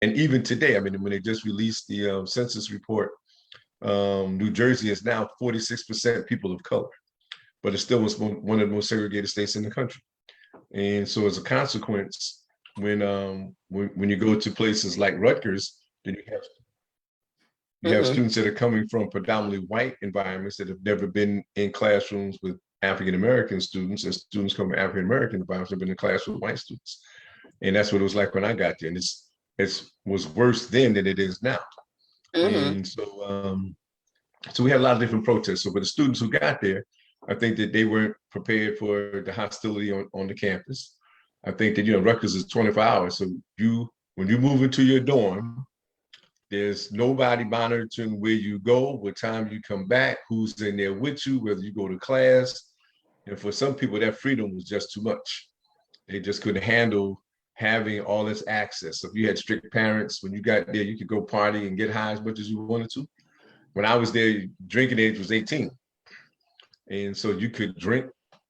And even today, I mean, when they just released the census report, New Jersey is now 46% people of color, but it still was one of the most segregated states in the country. And so as a consequence, when you go to places like Rutgers, then you have Mm-hmm. students that are coming from predominantly white environments that have never been in classrooms with African American students, and students come from African American environments have been in class with white students. And that's what it was like when I got there. And it was worse then than it is now. Mm-hmm. And so we had a lot of different protests. So for the students who got there, I think that they weren't prepared for the hostility on the campus. I think that, Rutgers is 24 hours. So when you move into your dorm, there's nobody monitoring where you go, what time you come back, who's in there with you, whether you go to class. And for some people, that freedom was just too much. They just couldn't handle having all this access. So if you had strict parents, when you got there, you could go party and get high as much as you wanted to. When I was there, drinking age was 18. And so you could drink,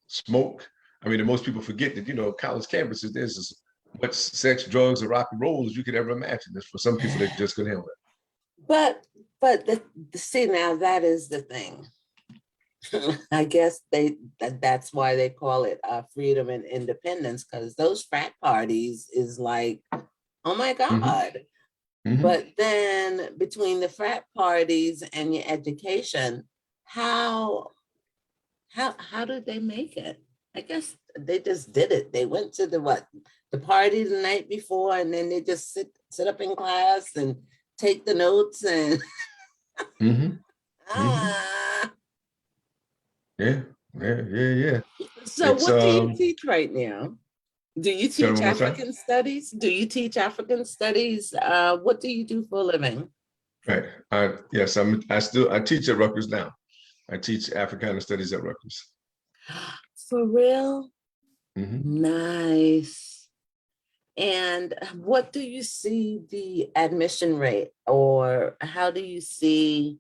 smoke. I mean, and most people forget that, college campuses, there's as much sex, drugs, and rock and roll as you could ever imagine. There's for some people that just couldn't handle it. But see, now that is the thing. I guess that's why they call it freedom and independence, because those frat parties is like, oh my Mm-hmm. God. Mm-hmm. But then between the frat parties and your education, how did they make it? I guess they just did it. They went to the party the night before, and then they just sit up in class and take the notes and Mm-hmm. Mm-hmm. ah. Yeah. So It's what do you teach right now? Do you Say it teach one more time. African studies? Do you teach African studies? What do you do for a living? Right. Yes, I teach at Rutgers now. I teach Africana studies at Rutgers. For real? Mm-hmm. Nice. And what do you see the admission rate, or how do you see,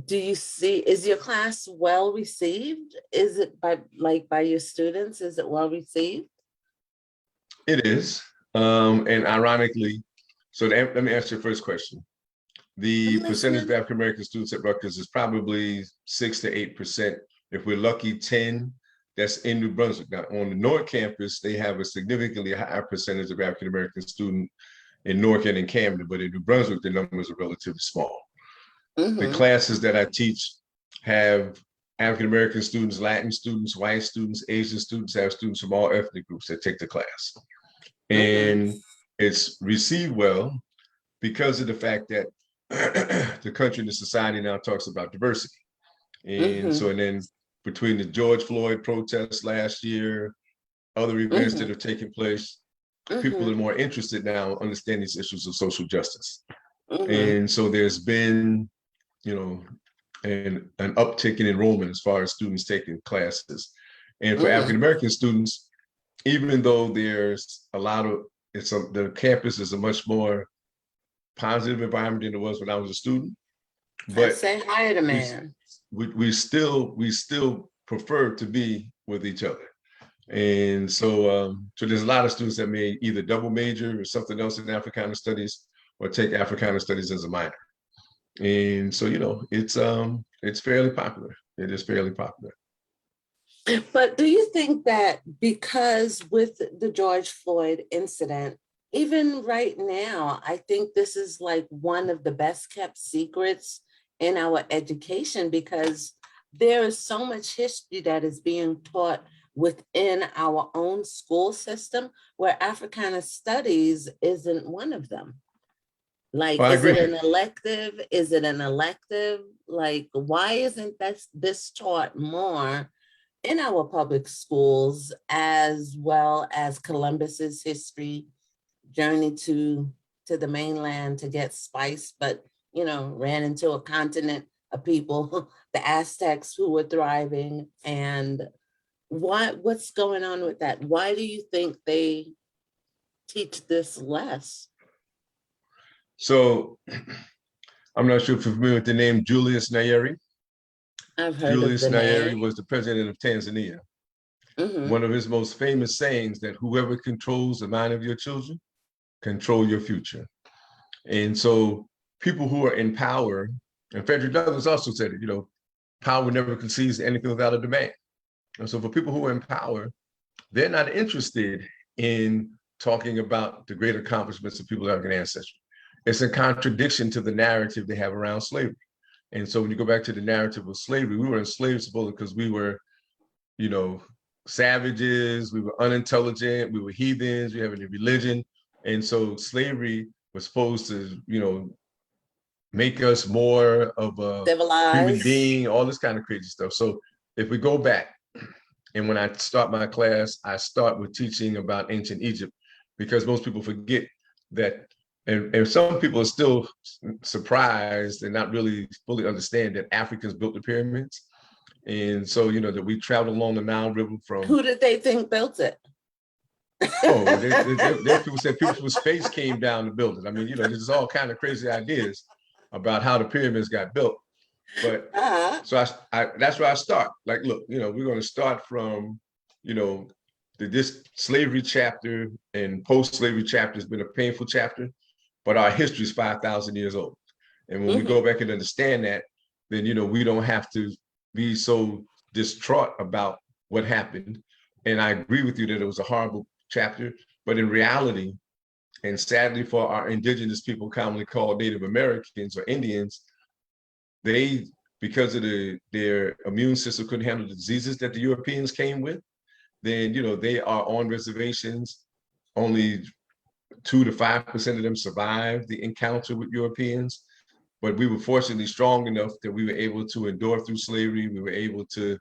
is your class well received? Is it by your students? Is it well received? It is. And ironically, so let me answer your first question. The I'm percentage of listening. African American students at Rutgers is probably 6 to 8%. If we're lucky, 10. That's in New Brunswick. Now, on the North Campus, they have a significantly higher percentage of African American students in Newark and in Camden, but in New Brunswick, the numbers are relatively small. The Mm-hmm. classes that I teach have African American students, Latin students, white students, Asian students, have students from all ethnic groups that take the class. Mm-hmm. And it's received well because of the fact that the country and the society now talks about diversity. Mm-hmm. And then between the George Floyd protests last year, other events that Mm-hmm. have taken place, people are Mm-hmm. more interested now in understanding these issues of social justice. Mm-hmm. And so there's been, an uptick in enrollment as far as students taking classes. And for Mm-hmm. African American students, even though there's a lot of the campus is a much more positive environment than it was when I was a student, I but say hi to we man. we still prefer to be with each other. And so there's a lot of students that may either double major or something else in Africana studies or take Africana studies as a minor. And so, it's fairly popular. It is fairly popular. But do you think that because with the George Floyd incident, even right now, I think this is like one of the best kept secrets in our education, because there is so much history that is being taught within our own school system where Africana studies isn't one of them. Like, Well, I is it agree. an elective? Is it an elective? Like, why isn't this taught more in our public schools, as well as Columbus's history, journey to the mainland to get spice, but ran into a continent of people, the Aztecs, who were thriving. And what's going on with that? Why do you think they teach this less? So I'm not sure if you're familiar with the name Julius Nyerere. I've heard of Julius the Nyerere name. was the president of Tanzania. Mm-hmm. One of his most famous sayings that whoever controls the mind of your children control your future. And so people who are in power, and Frederick Douglass also said it, power never concedes anything without a demand. And so for people who are in power, they're not interested in talking about the great accomplishments of people of African ancestry. It's a contradiction to the narrative they have around slavery. And so when you go back to the narrative of slavery, we were enslaved supposedly because we were, savages, we were unintelligent, we were heathens, we have any religion. And so slavery was supposed to, make us more of a human being, all this kind of crazy stuff. So if we go back, and when I start my class, I start with teaching about ancient Egypt, because most people forget that, and some people are still surprised and not really fully understand that Africans built the pyramids. And so, that we traveled along the Nile River from— Who did they think built it? There people said people from space came down to build it. I mean, there's all kind of crazy ideas about how the pyramids got built. But so I that's where I start. Like, look, we're going to start from, this slavery chapter and post-slavery chapter has been a painful chapter, but our history is 5,000 years old. And when we go back and understand that, then, we don't have to be so distraught about what happened. And I agree with you that it was a horrible chapter, but in reality, and sadly for our indigenous people, commonly called Native Americans or Indians, they, because of their immune system couldn't handle the diseases that the Europeans came with, then, they are on reservations. Only 2 to 5% of them survived the encounter with Europeans. But we were fortunately strong enough that we were able to endure through slavery. We were able to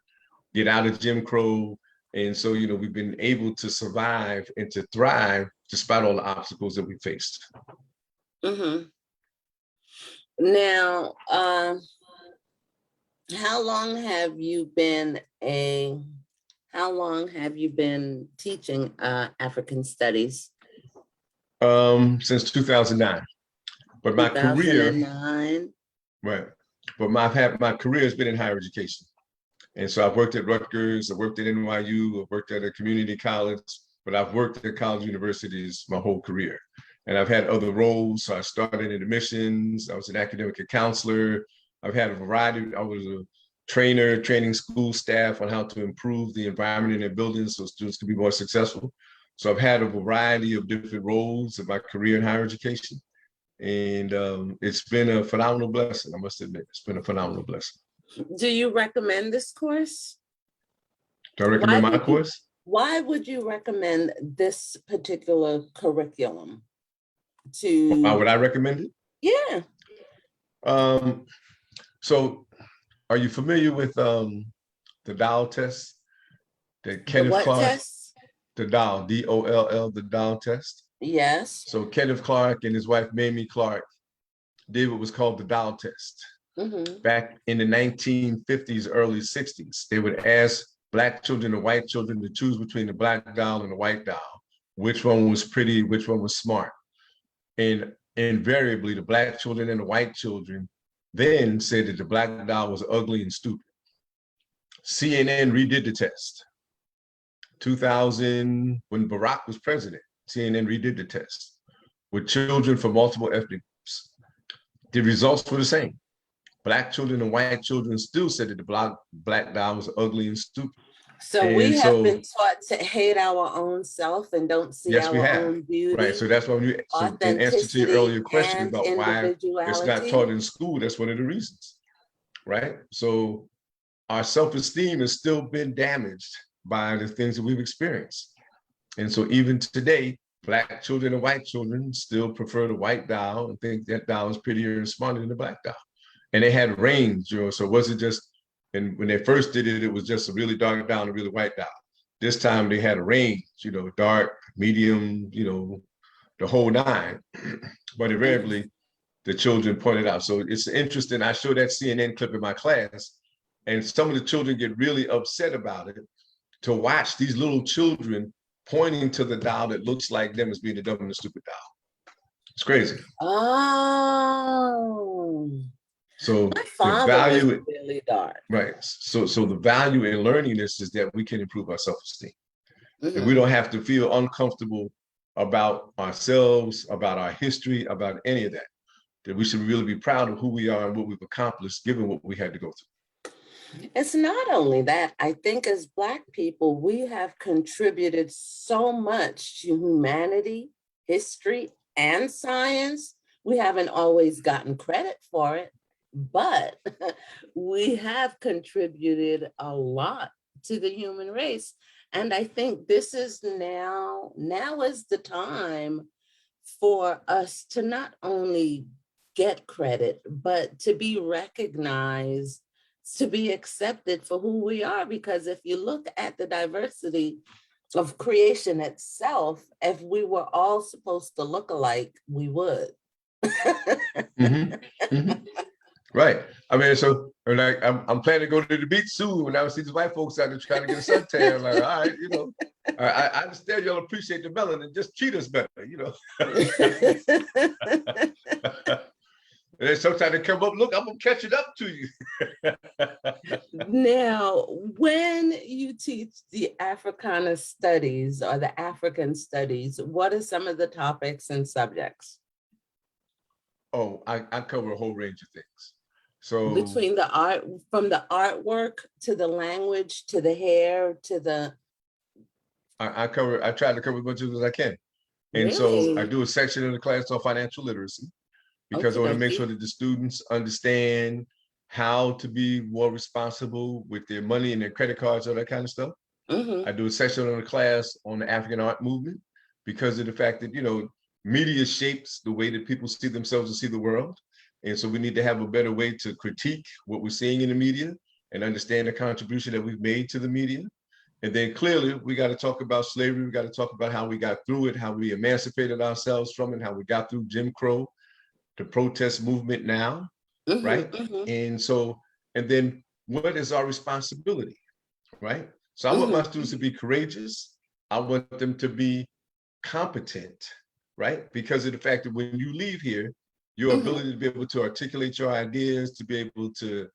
get out of Jim Crow. And so, we've been able to survive and to thrive despite all the obstacles that we faced. Now, how long have you been teaching African studies? Since 2009. But my 2009. Right. But my career has been in higher education. And so I've worked at Rutgers, I've worked at NYU, I've worked at a community college, but I've worked at college universities my whole career. And I've had other roles. So I started in admissions, I was an academic counselor. I've had a variety. I was a trainer, training school staff on how to improve the environment in their buildings so students could be more successful. So I've had a variety of different roles in my career in higher education. And it's been a phenomenal blessing, I must admit. It's been a phenomenal blessing. Do you recommend this course? Do I recommend my course? Why would you recommend this particular curriculum to— Why would I recommend it? Yeah. So are you familiar with the Doll test? The Kenneth Clark test? The Doll, D-O-L-L, the Doll test? Yes. So Kenneth Clark and his wife, Mamie Clark, did what was called the Doll test. Back in the 1950s, early 60s, they would ask Black children and white children to choose between the Black doll and the white doll, which one was pretty, which one was smart. And invariably, the Black children and the white children then said that the Black doll was ugly and stupid. CNN redid the test. 2000, when Barack was president, CNN redid the test with children from multiple ethnic groups. The results were the same. Black children and white children still said that the Black doll was ugly and stupid. So we have been taught to hate our own self and don't see our own beauty. Right. So that's why when in answer to your earlier question about why it's not taught in school, that's one of the reasons. Right. So our self-esteem has still been damaged by the things that we've experienced. And so even today, Black children and white children still prefer the white doll and think that doll is prettier and smarter than the Black doll. And they had range, so it wasn't just, and when they first did it, it was just a really dark doll and a really white doll. This time they had a range, dark, medium, the whole nine. But invariably, the children pointed out. So it's interesting. I showed that CNN clip in my class, and some of the children get really upset about it, to watch these little children pointing to the doll that looks like them as being the dumb and the stupid doll. It's crazy. Oh. So my father value was really dark. Right. So the value in learning this is that we can improve our self-esteem. And we don't have to feel uncomfortable about ourselves, about our history, about any of that. That we should really be proud of who we are and what we've accomplished, given what we had to go through. It's not only that, I think as Black people, we have contributed so much to humanity, history, and science. We haven't always gotten credit for it, but we have contributed a lot to the human race. And I think this is now is the time for us to not only get credit, but to be recognized, to be accepted for who we are. Because if you look at the diversity of creation itself, if we were all supposed to look alike, we would. Mm-hmm. Mm-hmm. Right. I mean, so like I'm planning to go to the beach soon when I see these white folks out there trying to get a suntan. Like, all right, I understand y'all appreciate the melanin, just treat us better, And then sometimes they come up, look, I'm gonna catch it up to you. Now, when you teach the Africana studies or the African studies, what are some of the topics and subjects? Oh, I cover a whole range of things. So between the art, from the artwork to the language, to the hair, to the... I try to cover as much as I can. And Really? so I do a section in the class on financial literacy, because I want to make sure that the students understand how to be more responsible with their money and their credit cards, all that kind of stuff. Mm-hmm. I do a section in the class on the African art movement, because of the fact that, media shapes the way that people see themselves and see the world. And so we need to have a better way to critique what we're seeing in the media and understand the contribution that we've made to the media. And then clearly we got to talk about slavery. We got to talk about how we got through it, how we emancipated ourselves from it, how we got through Jim Crow, the protest movement now, Mm-hmm, right? mm-hmm. And then what is our responsibility, right? So I want my students to be courageous. I want them to be competent, right? Because of the fact that when you leave here, your ability to be able to articulate your ideas, to be able to,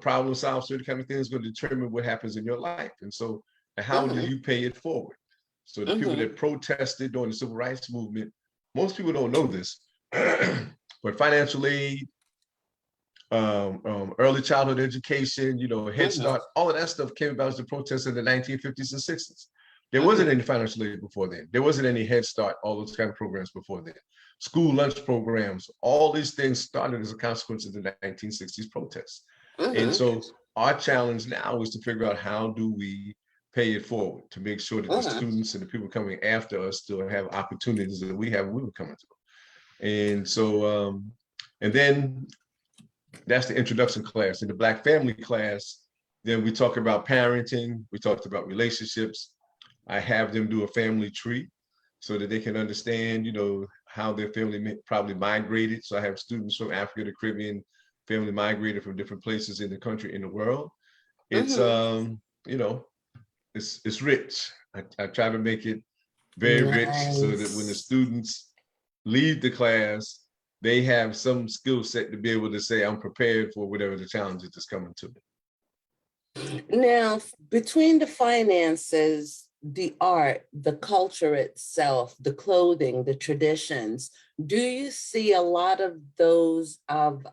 problem solve certain kind of things is going to determine what happens in your life. And so how do you pay it forward? So the people that protested during the civil rights movement, most people don't know this, but financial aid, early childhood education, Head Start, all of that stuff came about as the protests in the 1950s and 60s. There wasn't any financial aid before then. There wasn't any Head Start, all those kind of programs before then. School lunch programs, all these things started as a consequence of the 1960s protests. And so our challenge now is to figure out how do we pay it forward to make sure that the students and the people coming after us still have opportunities that we have when we were coming through. And so, and then that's the introduction class. In the Black family class, then we talk about parenting, we talked about relationships. I have them do a family tree so that they can understand, how their family probably migrated. So I have students from Africa, the Caribbean, family migrated from different places in the country, in the world. It's, it's rich. I try to make it very rich so that when the students leave the class, they have some skill set to be able to say, I'm prepared for whatever the challenges that's coming to me. Now, between the finances, the art, the culture itself, the clothing, the traditions, do you see a lot of those of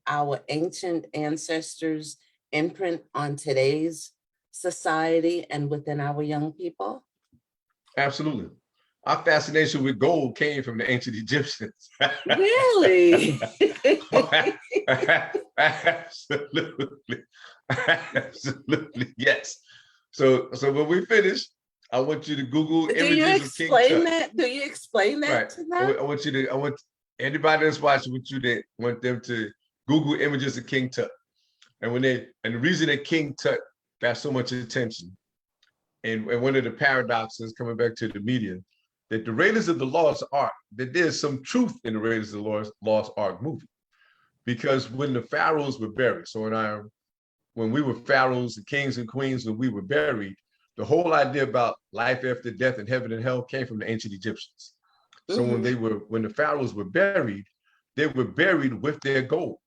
our ancient ancestors imprint on today's society and within our young people? Absolutely. Our fascination with gold came from the ancient Egyptians. Really? Absolutely. Absolutely. Yes. So when we finish, I want you to Google images of King Tut. Do you explain that to them? I want anybody that's watching, want them to Google images of King Tut. And the reason that King Tut got so much attention, and one of the paradoxes coming back to the media, that the Raiders of the Lost Ark, that there's some truth in the Raiders of the Lost Ark movie. Because when the pharaohs were buried, when we were pharaohs, the kings and queens, when we were buried, the whole idea about life after death and heaven and hell came from the ancient Egyptians. So when the pharaohs were buried, they were buried with their gold.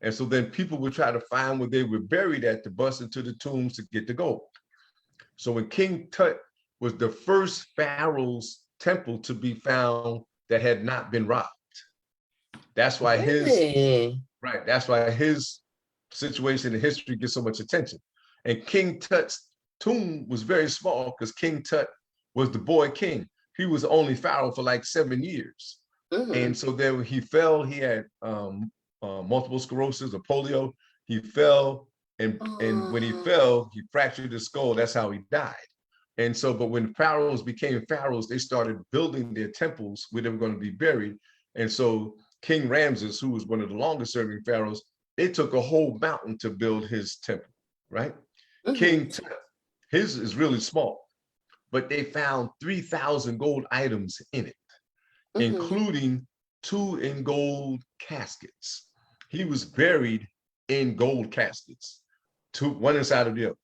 And so then people would try to find where they were buried at to bust into the tombs to get the gold. So when King Tut was the first pharaoh's temple to be found that had not been robbed. That's why Really? that's why his situation in history gets so much attention. And King Tut's tomb was very small because King Tut was the boy king. He was only pharaoh for like 7 years. And so then he fell, he had multiple sclerosis or polio. He fell, and when he fell, he fractured his skull. That's how he died. And so, but when pharaohs became pharaohs, they started building their temples where they were going to be buried. And so King Ramses, who was one of the longest serving pharaohs, they took a whole mountain to build his temple, right? King Tut, his is really small, but they found 3,000 gold items in it, including 2 in gold caskets. He was buried in gold caskets, one inside of the other,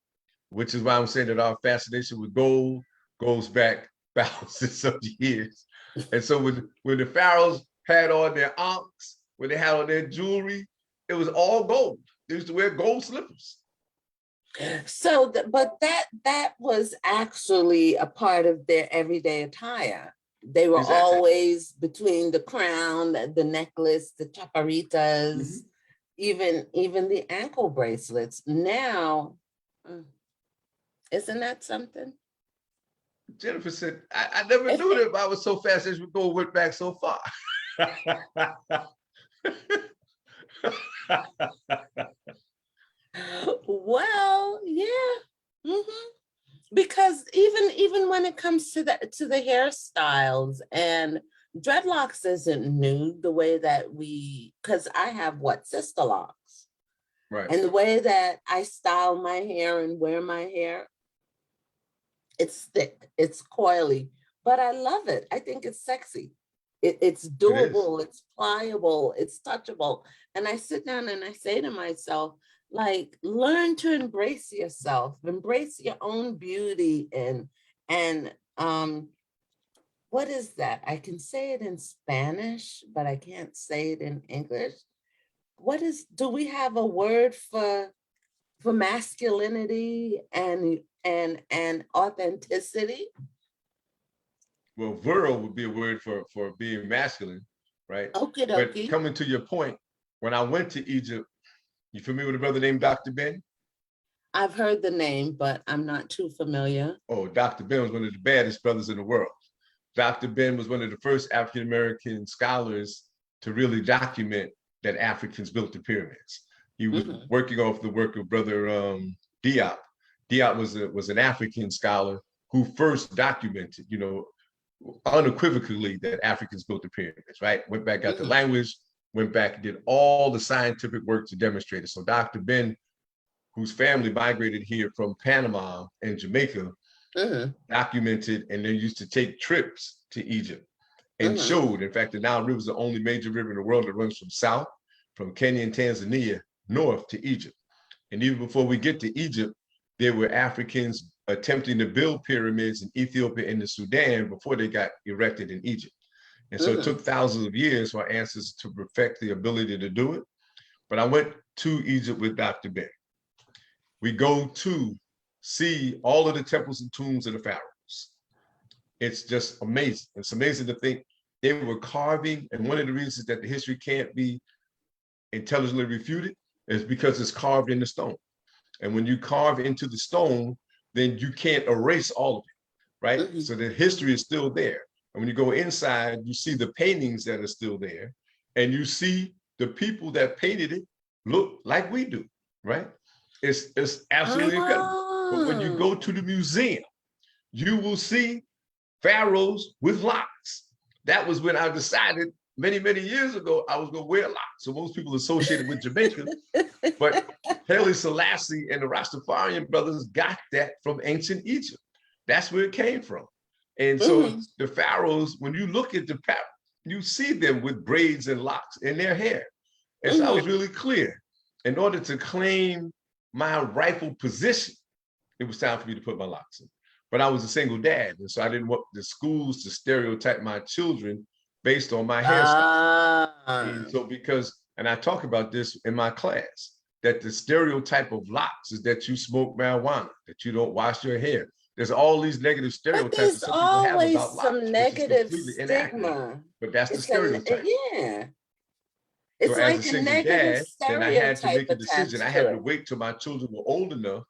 which is why I'm saying that our fascination with gold goes back thousands of years. And so when the pharaohs had on their ankhs, when they had on their jewelry, it was all gold. They used to wear gold slippers. So, but that was actually a part of their everyday attire. They were always between the crown, the necklace, the chaparitas, even the ankle bracelets. Now, isn't that something? Jennifer said, I never knew that I was so fast as we went back so far. Well, yeah. Because even when it comes to the hairstyles, and dreadlocks isn't new the way that because I have sister locks. Right. And the way that I style my hair and wear my hair, it's thick, it's coily, but I love it. I think it's sexy. It's doable, it's pliable, it's touchable. And I sit down and I say to myself, like, learn to embrace yourself, embrace your own beauty. And what is that? I can say it in Spanish, but I can't say it in English. Do we have a word for masculinity and authenticity? Well, virile would be a word for being masculine, right? Okay, but coming to your point, when I went to Egypt, you familiar with a brother named Dr. Ben? I've heard the name, but I'm not too familiar. Oh, Dr. Ben was one of the baddest brothers in the world. Dr. Ben was one of the first African-American scholars to really document that Africans built the pyramids. He was working off the work of brother Diop. Diop was an African scholar who first documented, unequivocally that Africans built the pyramids, right? Went back, got the language, went back, did all the scientific work to demonstrate it. So Dr. Ben, whose family migrated here from Panama and Jamaica, documented, and they used to take trips to Egypt and showed, in fact, the Nile River is the only major river in the world that runs from Kenya and Tanzania, north to Egypt. And even before we get to Egypt, there were Africans attempting to build pyramids in Ethiopia and the Sudan before they got erected in Egypt. And so it took thousands of years for our ancestors to perfect the ability to do it. But I went to Egypt with Dr. Ben. We go to see all of the temples and tombs of the pharaohs. It's just amazing. It's amazing to think they were carving. And one of the reasons that the history can't be intelligently refuted is because it's carved in the stone. And when you carve into the stone, then you can't erase all of it, right? So the history is still there. And when you go inside, you see the paintings that are still there, and you see the people that painted it look like we do, right? It's absolutely incredible. But when you go to the museum, you will see pharaohs with locks. That was when I decided many, many years ago, I was gonna wear locks. So most people associated with Jamaica, but Haile Selassie and the Rastafarian brothers got that from ancient Egypt. That's where it came from. And so the pharaohs, when you look at you see them with braids and locks in their hair. And so I was really clear. In order to claim my rightful position, it was time for me to put my locks in. But I was a single dad, and so I didn't want the schools to stereotype my children based on my hairstyle. And so and I talk about this in my class, that the stereotype of locks is that you smoke marijuana, that you don't wash your hair. there's all these negative But stereotypes that there's some people have always about some locks, which is negative completely inaccurate. stigma. But that's the It's a, stereotype. yeah, So it's as a like a single negative dad, then I had to stereotype make a decision. I attached had to to it. wait till my children were old enough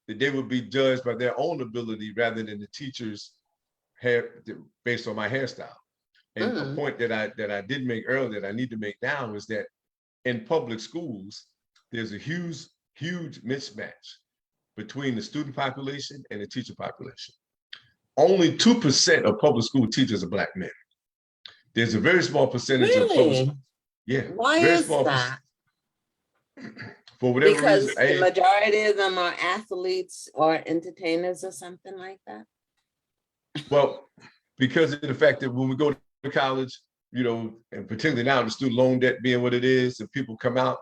that they would be judged by their own ability rather than the teacher's hair based on my hairstyle. And a Mm. point that I did make earlier that I need to make now is that in public schools, there's a huge mismatch between the student population and the teacher population. Only 2% of public school teachers are Black men. There's a very small percentage of public Really? school, yeah, Why very is small that? for whatever reason. Because the majority of them are athletes or entertainers or something like that. Well, because of the fact that when we go to college, you know, and particularly now the student loan debt being what it is, and people come out,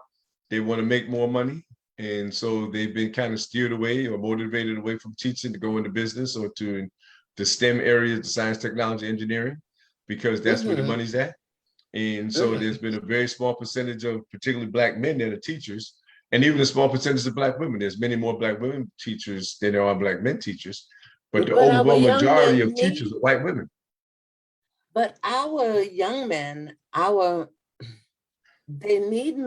they want to make more money. And so they've been kind of steered away or motivated away from teaching to go into business or to the STEM areas, the science, technology, engineering, because that's where the money's at. And so there's been a very small percentage of particularly Black men that are teachers, and even a small percentage of Black women. There's many more Black women teachers than there are Black men teachers, but the But our overwhelming young majority men of teachers are white women. But our young men, they need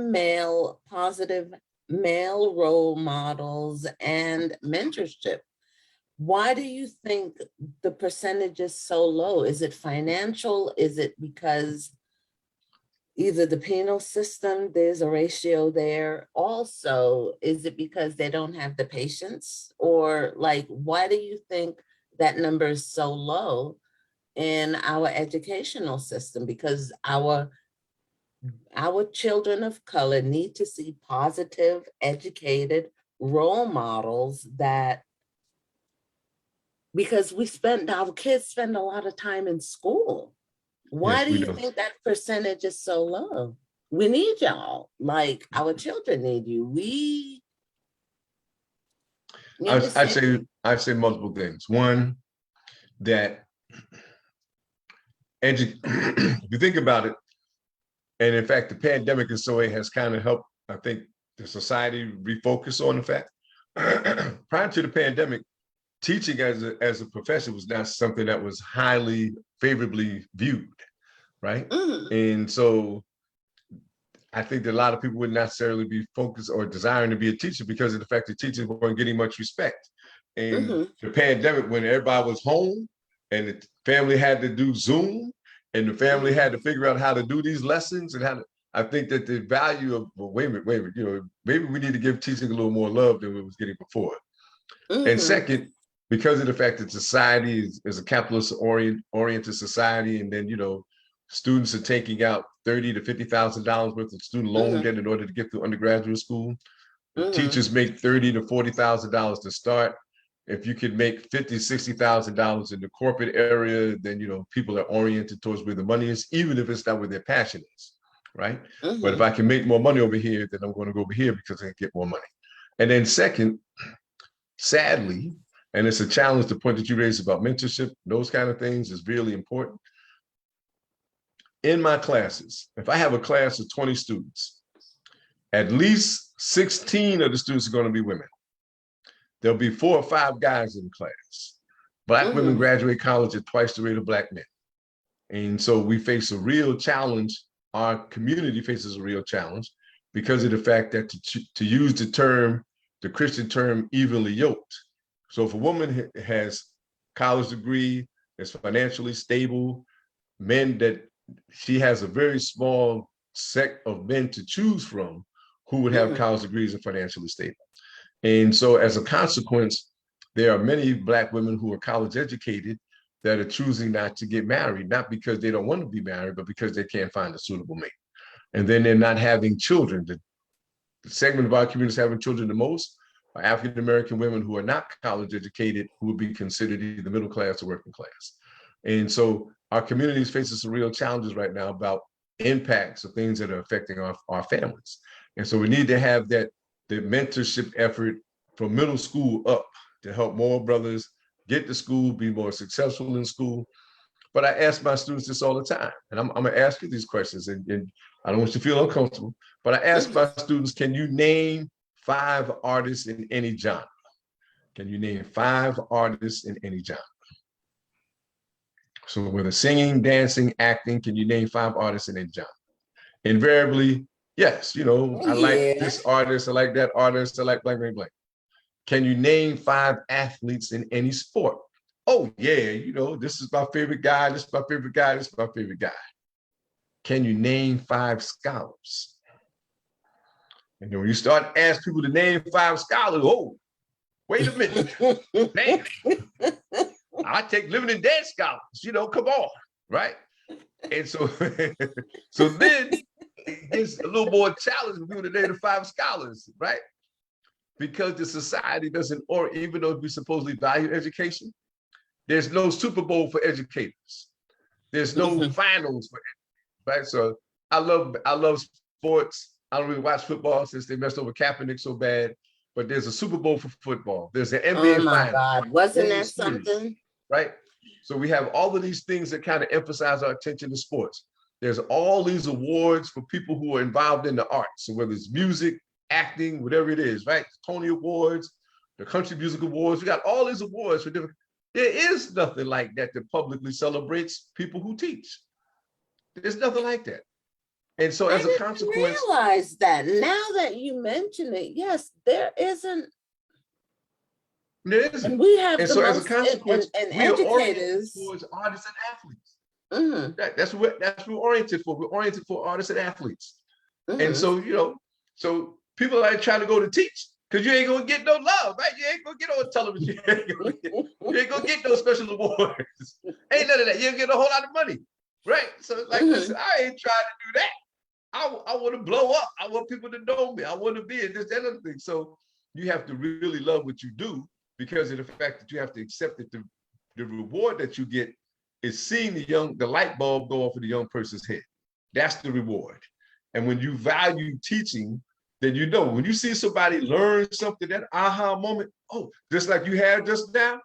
positive male role models and mentorship. Why do you think the percentage is so low? Is it financial? Is it because either the penal system, there's a ratio there? Also, is it because they don't have the patience? Or like, why do you think that number is so low in our educational system? Because our children of color need to see positive, educated role models that, because our kids spend a lot of time in school. Why Yes, do we you do. think that percentage is so low? We need y'all. Like our children need you. You understand? I'd say multiple things. One, that if you think about it, and in fact, the pandemic in some way has kind of helped, I think, the society refocus on the fact. Prior to the pandemic, teaching as a profession was not something that was highly favorably viewed, right? And so I think that a lot of people wouldn't necessarily be focused or desiring to be a teacher because of the fact that teachers weren't getting much respect. And the pandemic, when everybody was home and the family had to do Zoom and the family had to figure out how to do these lessons and how to, I think that the value of, well, wait a minute, you know, maybe we need to give teaching a little more love than we was getting before. And second, because of the fact that society is a capitalist oriented society, and then, you know, students are taking out $30,000 to $50,000 worth of student loan debt in order to get through undergraduate school. Teachers make $30,000 to $40,000 to start. If you could make $50,000, $60,000 in the corporate area, then, you know, people are oriented towards where the money is, even if it's not where their passion is, right? But if I can make more money over here, then I'm going to go over here because I can get more money. And then second, sadly, and it's a challenge, the point that you raised about mentorship, those kind of things is really important. In my classes, if I have a class of 20 students, at least 16 of the students are going to be women. There'll be 4 or 5 guys in class. Black women graduate college at twice the rate of Black men. And so we face a real challenge. Our community faces a real challenge because of the fact that to use the Christian term, evenly yoked. So if a woman has college degree, is financially stable, men that she has a very small set of men to choose from who would have college degrees and financially stable. And so as a consequence, there are many Black women who are college educated that are choosing not to get married, not because they don't want to be married, but because they can't find a suitable mate. And then they're not having children. The segment of our community is having children the most are African-American women who are not college educated, who would be considered either middle class or working class. And so our community is facing some real challenges right now about impacts of things that are affecting our families. And so we need to have the mentorship effort from middle school up to help more brothers get to school, be more successful in school. But I ask my students this all the time, and I'm going to ask you these questions, and I don't want you to feel uncomfortable, but I ask my students, can you name 5 artists in any genre? Can you name 5 artists in any genre? So whether singing, dancing, acting, can you name 5 artists in any genre? Invariably, yes. I like Yeah. this artist, I like that artist, I like blank, blank, blank. Can you name 5 athletes in any sport? Oh yeah, this is my favorite guy, this is my favorite guy, this is my favorite guy. Can you name 5 scholars? And then when you start asking people to name 5 scholars, oh, wait a minute. Man, I take living and dead scholars, come on, right? And so, so then it gets a little more challenging for people to name the 5 scholars, right? Because the society doesn't, or even though we supposedly value education, there's no Super Bowl for educators. There's no finals for educators, right? So I love sports. I don't really watch football since they messed over Kaepernick so bad, but there's a Super Bowl for football. There's an NBA Oh my final. God, wasn't World that Series, something? right? So we have all of these things that kind of emphasize our attention to sports. There's all these awards for people who are involved in the arts. So whether it's music, acting, whatever it is, right? Tony Awards, the Country Music Awards, we got all these awards for different. There is nothing like that that publicly celebrates people who teach. There's nothing like that. And so I as a didn't consequence, realize that. Now that you mention it, yes, there isn't. there And isn't. we have And the so as a most consequence, and we are oriented educators. towards artists and athletes. Mm-hmm, That's what we're oriented for. We're oriented for artists and athletes. And mm-hmm. so, so people are trying to go to teach because you ain't gonna get no love, right? You ain't gonna get on television. You ain't gonna get those special awards. Ain't none of that. You ain't get a whole lot of money, right? So like, listen, I ain't trying to do that. I want to blow up. I want people to know me. I want to be in this, that, other thing. So you have to really love what you do because of the fact that you have to accept that the reward that you get is seeing the light bulb go off in the young person's head. That's the reward. And when you value teaching, then when you see somebody learn something, that aha moment, oh, just like you had just now,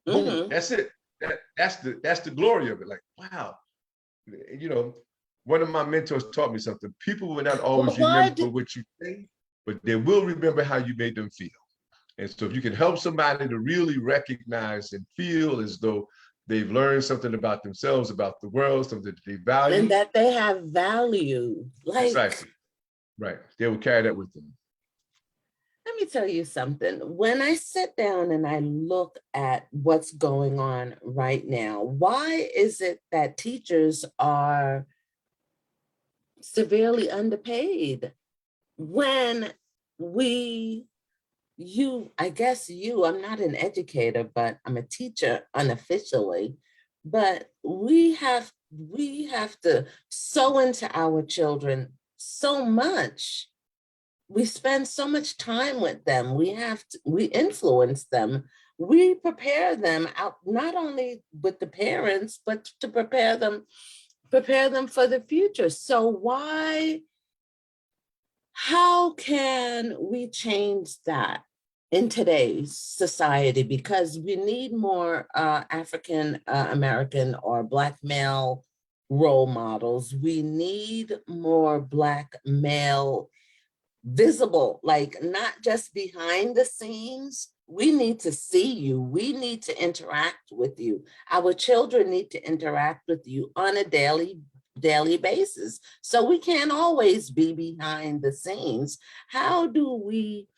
boom, that's it. That's the glory of it. Like, wow, one of my mentors taught me something. People will not always remember what you say, but they will remember how you made them feel. And so if you can help somebody to really recognize and feel as though they've learned something about themselves, about the world, something that they value. And that they have value. Precisely. Right. They will carry that with them. Let me tell you something. When I sit down and I look at what's going on right now, why is it that teachers are severely underpaid when I'm not an educator, but I'm a teacher unofficially, but we have to sow into our children so much. We spend so much time with them. We influence them. We prepare them out, not only with the parents, but to prepare them for the future. So how can we change that in today's society? Because we need more African American or Black male role models. We need more Black male visible, like not just behind the scenes. We need to see you. We need to interact with you. Our children need to interact with you on a daily basis. So we can't always be behind the scenes. How do we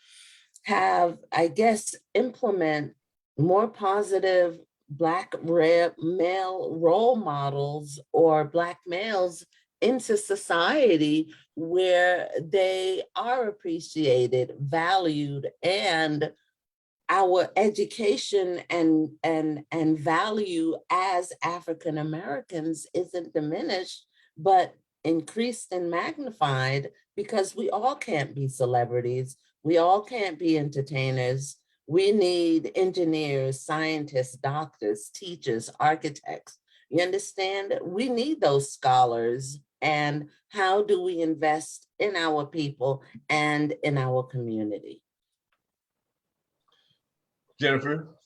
implement more positive Black male role models or Black males into society where they are appreciated, valued, and our education and value as African Americans isn't diminished, but increased and magnified, because we all can't be celebrities. We all can't be entertainers. We need engineers, scientists, doctors, teachers, architects. You understand? We need those scholars. And how do we invest in our people and in our community? Jennifer,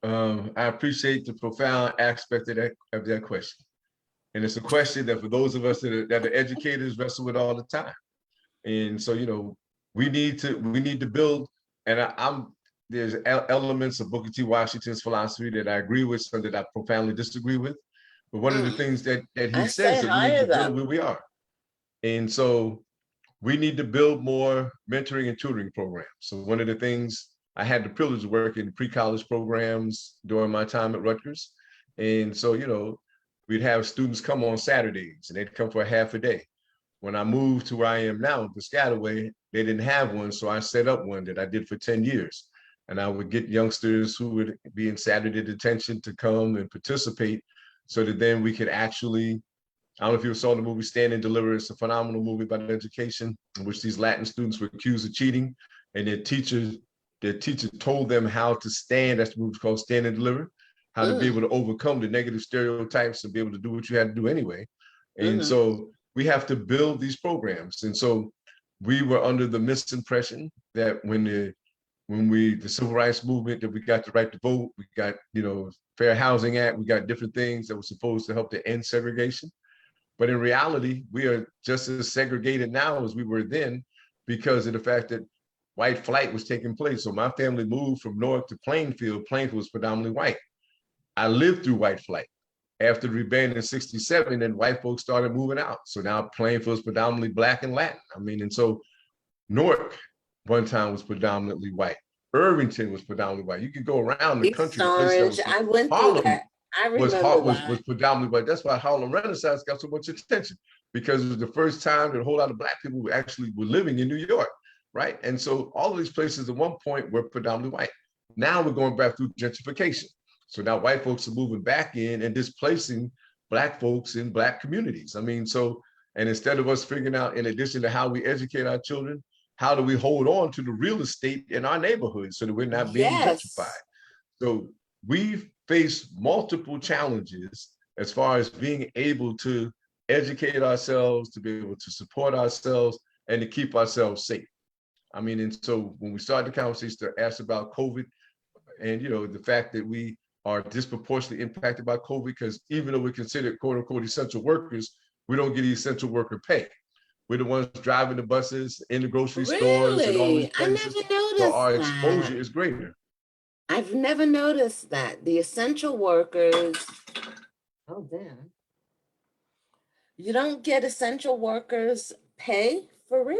I appreciate the profound aspect of that question. And it's a question that for those of us that are educators wrestle with all the time. And so, we need to build, and there's elements of Booker T. Washington's philosophy that I agree with, some that I profoundly disagree with. But one of the things that he I say says that we need hire to build them. where we are. And so we need to build more mentoring and tutoring programs. So one of the things, I had the privilege of working in pre-college programs during my time at Rutgers. And so, we'd have students come on Saturdays and they'd come for a half a day. When I moved to where I am now, Piscataway, they didn't have one. So I set up one that I did for 10 years. And I would get youngsters who would be in Saturday detention to come and participate so that then we could actually, I don't know if you saw the movie Stand and Deliver. It's a phenomenal movie about education in which these Latin students were accused of cheating, and their teacher told them how to stand. That's the movie called Stand and Deliver, how to be able to overcome the negative stereotypes and be able to do what you had to do anyway. And so we have to build these programs. And so we were under the misimpression that when the civil rights movement, that we got the right to vote, we got, Fair Housing Act, we got different things that were supposed to help to end segregation. But in reality, we are just as segregated now as we were then because of the fact that white flight was taking place. So my family moved from Newark to Plainfield. Plainfield was predominantly white. I lived through white flight. After the rebellion in '67, then white folks started moving out. So now Plainfield is predominantly Black and Latin. And so Newark one time was predominantly white. Irvington was predominantly white. You could go around the East country. Orange, I went through that. I remember was predominantly white. That's why Harlem Renaissance got so much attention, because it was the first time that a whole lot of Black people actually were living in New York, right? And so all of these places at one point were predominantly white. Now we're going back through gentrification. So now white folks are moving back in and displacing Black folks in Black communities. And instead of us figuring out, in addition to how we educate our children, how do we hold on to the real estate in our neighborhoods so that we're not being gentrified? So we've faced multiple challenges as far as being able to educate ourselves, to be able to support ourselves, and to keep ourselves safe. And so when we started the conversation to ask about COVID and, the fact that we are disproportionately impacted by COVID, because even though we're considered quote unquote essential workers, we don't get essential worker pay. We're the ones driving the buses in the grocery stores and all these places. I never noticed so our that. exposure is greater. I've never noticed that. The essential workers, oh damn. You don't get essential workers pay for real?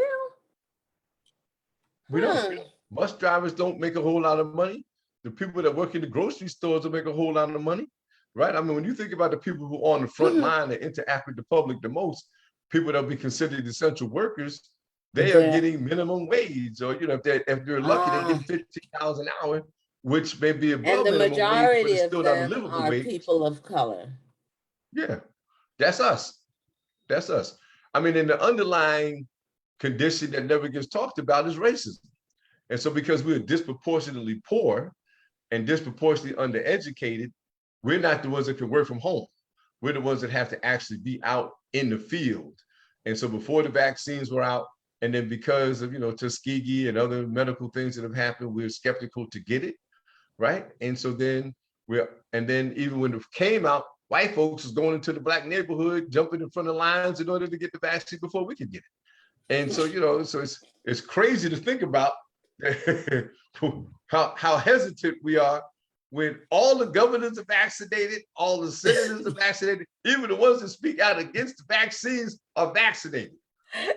We don't. Bus drivers don't make a whole lot of money. The people that work in the grocery stores don't make a whole lot of money, right? When you think about the people who are on the front line that interact with the public the most, people that will be considered essential workers, they are getting minimum wage, or if they're lucky, they get $15 an hour, which may be above and the minimum wage, but it's still not a them livable are wage. People of color. Yeah, that's us. That's us. And the underlying condition that never gets talked about is racism. And so because we're disproportionately poor and disproportionately undereducated, we're not the ones that can work from home. We're the ones that have to actually be out in the field. And so before the vaccines were out, and then because of, Tuskegee and other medical things that have happened, we're skeptical to get it, right? And so then even when it came out, white folks was going into the Black neighborhood, jumping in front of lines in order to get the vaccine before we could get it. And so, so it's crazy to think about how hesitant we are when all the governors are vaccinated, all the senators are vaccinated, even the ones that speak out against the vaccines are vaccinated.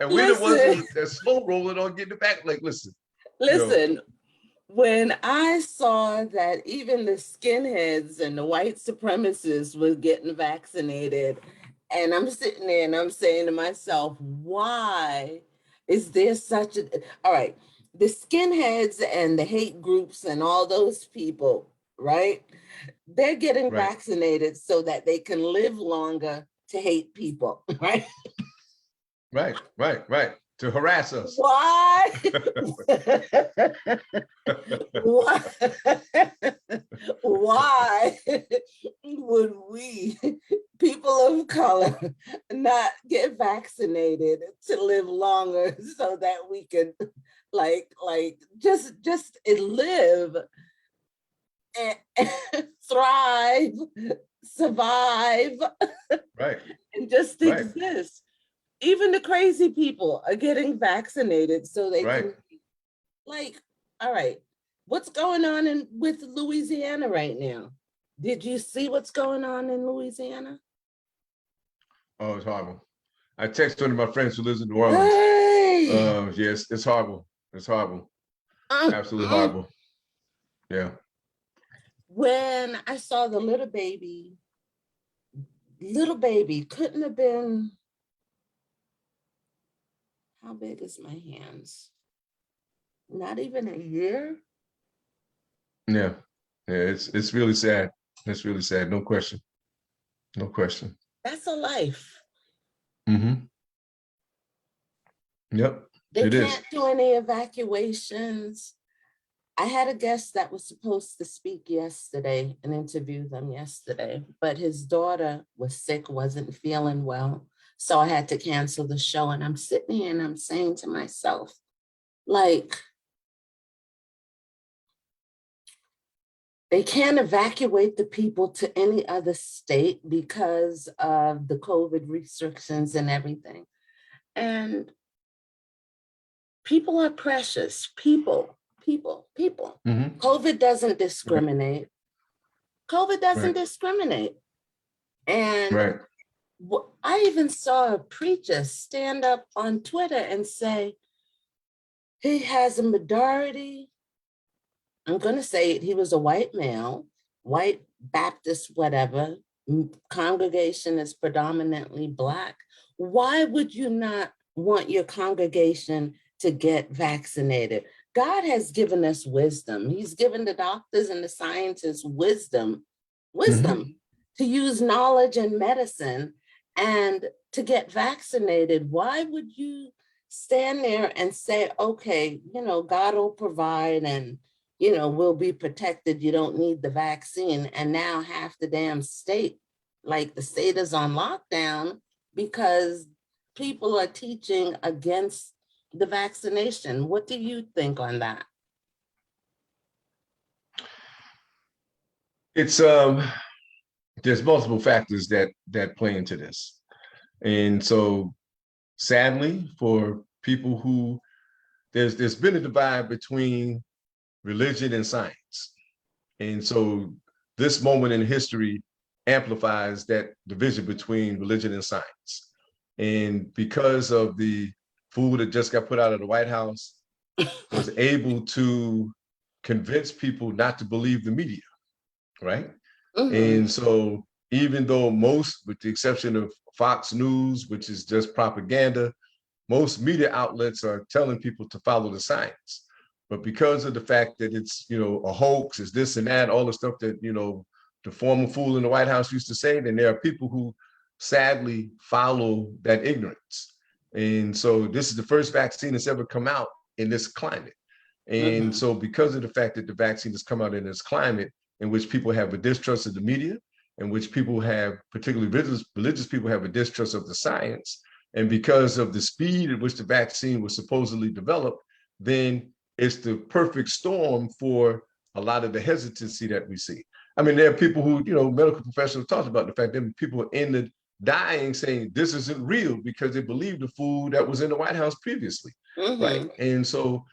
And we're the ones that slow rolling on getting it back. Like, listen. When I saw that even the skinheads and the white supremacists were getting vaccinated, and I'm sitting there and I'm saying to myself, why is there such a, all right, the skinheads and the hate groups and all those people, right? They're getting vaccinated so that they can live longer to hate people, right? Right. To harass us. Why? Why would we, people of color, not get vaccinated to live longer so that we can just live and thrive, survive, right, and just exist? Even the crazy people are getting vaccinated so they can, all right, What's going on with Louisiana right now? Did you see what's going on in Louisiana? Oh, it's horrible. I texted one of my friends who lives in New Orleans. Hey! Yes, it's horrible. It's horrible. Absolutely Mm. horrible. Yeah. When I saw the little baby couldn't have been, how big is my hands? Not even a year. Yeah. Yeah. It's really sad. It's really sad. No question. No question. That's a life. Mm-hmm. Yep. They It is. can't do any evacuations. I had a guest that was supposed to speak yesterday and interview them yesterday, but his daughter was sick, wasn't feeling well. So I had to cancel the show. And I'm sitting here and I'm saying to myself, like, they can't evacuate the people to any other state because of the COVID restrictions and everything. And people are precious. People. Mm-hmm. COVID doesn't Right. discriminate. COVID doesn't Right. discriminate. And Right. I even saw a preacher stand up on Twitter and say he has a majority. I'm going to say it, he was a white male, white Baptist, whatever. Congregation is predominantly Black. Why would you not want your congregation to get vaccinated? God has given us wisdom. He's given the doctors and the scientists wisdom Mm-hmm. to use knowledge and medicine and to get vaccinated. Why would you stand there and say, okay, God will provide and, we'll be protected. You don't need the vaccine. And now half the damn state, like the state is on lockdown because people are teaching against the vaccination. What do you think on that? It's there's multiple factors that play into this. And so sadly for people who there's been a divide between religion and science. And so this moment in history amplifies that division between religion and science. And because of the food that just got put out of the White House, was able to convince people not to believe the media, right? Mm-hmm. And so even though most, with the exception of Fox News, which is just propaganda, most media outlets are telling people to follow the science. But because of the fact that it's, a hoax, is this and that, all the stuff that, the former fool in the White House used to say, then there are people who sadly follow that ignorance. And so this is the first vaccine that's ever come out in this climate. And Mm-hmm. so because of the fact that the vaccine has come out in this climate in which people have a distrust of the media, in which people have, particularly religious people have a distrust of the science, and because of the speed at which the vaccine was supposedly developed, then it's the perfect storm for a lot of the hesitancy that we see. I mean, there are people who, medical professionals talked about the fact that people are in the dying saying this isn't real because they believe the food that was in the White House previously, right? Mm-hmm. And so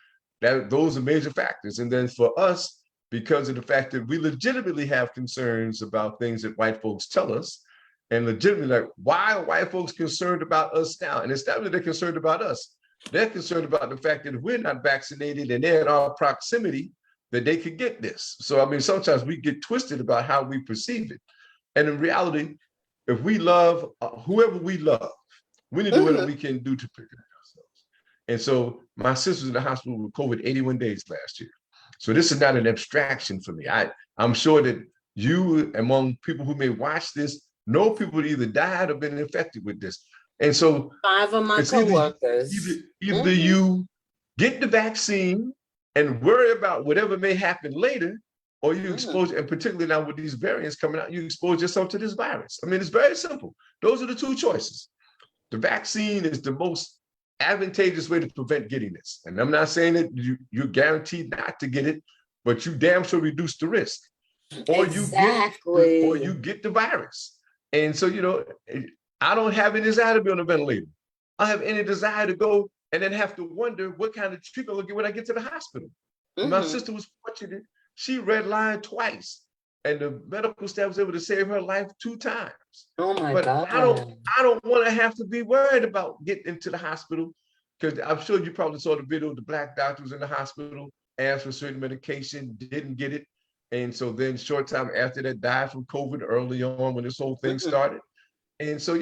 those are major factors. And then for us, because of the fact that we legitimately have concerns about things that white folks tell us, and legitimately like, why are white folks concerned about us now? And it's not that they're concerned about us. They're concerned about the fact that if we're not vaccinated and they're in our proximity, that they could get this. So, I mean, sometimes we get twisted about how we perceive it. And in reality, if we love whoever we love, we need to do whatever Mm-hmm. we can do to protect ourselves. And so my sister was in the hospital with COVID 81 days last year. So this is not an abstraction for me. I'm sure that you, among people who may watch this, know people that either died or been infected with this. And so 5 of my it's either coworkers. Mm-hmm. you get the vaccine and worry about whatever may happen later, or you Mm-hmm. expose, and particularly now with these variants coming out, you expose yourself to this virus. I mean, it's very simple. Those are the two choices. The vaccine is the most advantageous way to prevent getting this. And I'm not saying that you're guaranteed not to get it, but you damn sure reduce the risk. Or Exactly. you get the virus. And so, I don't have any desire to be on a ventilator. I have any desire to go and then have to wonder what kind of treatment I'll get when I get to the hospital. My sister was fortunate. She redlined twice, and the medical staff was able to save her life 2 times. Oh my But God. I don't want to have to be worried about getting into the hospital, because I'm sure you probably saw the video of the Black doctor was in the hospital, asked for certain medication, didn't get it. And so then short time after that died from COVID early on when this whole thing started. And so,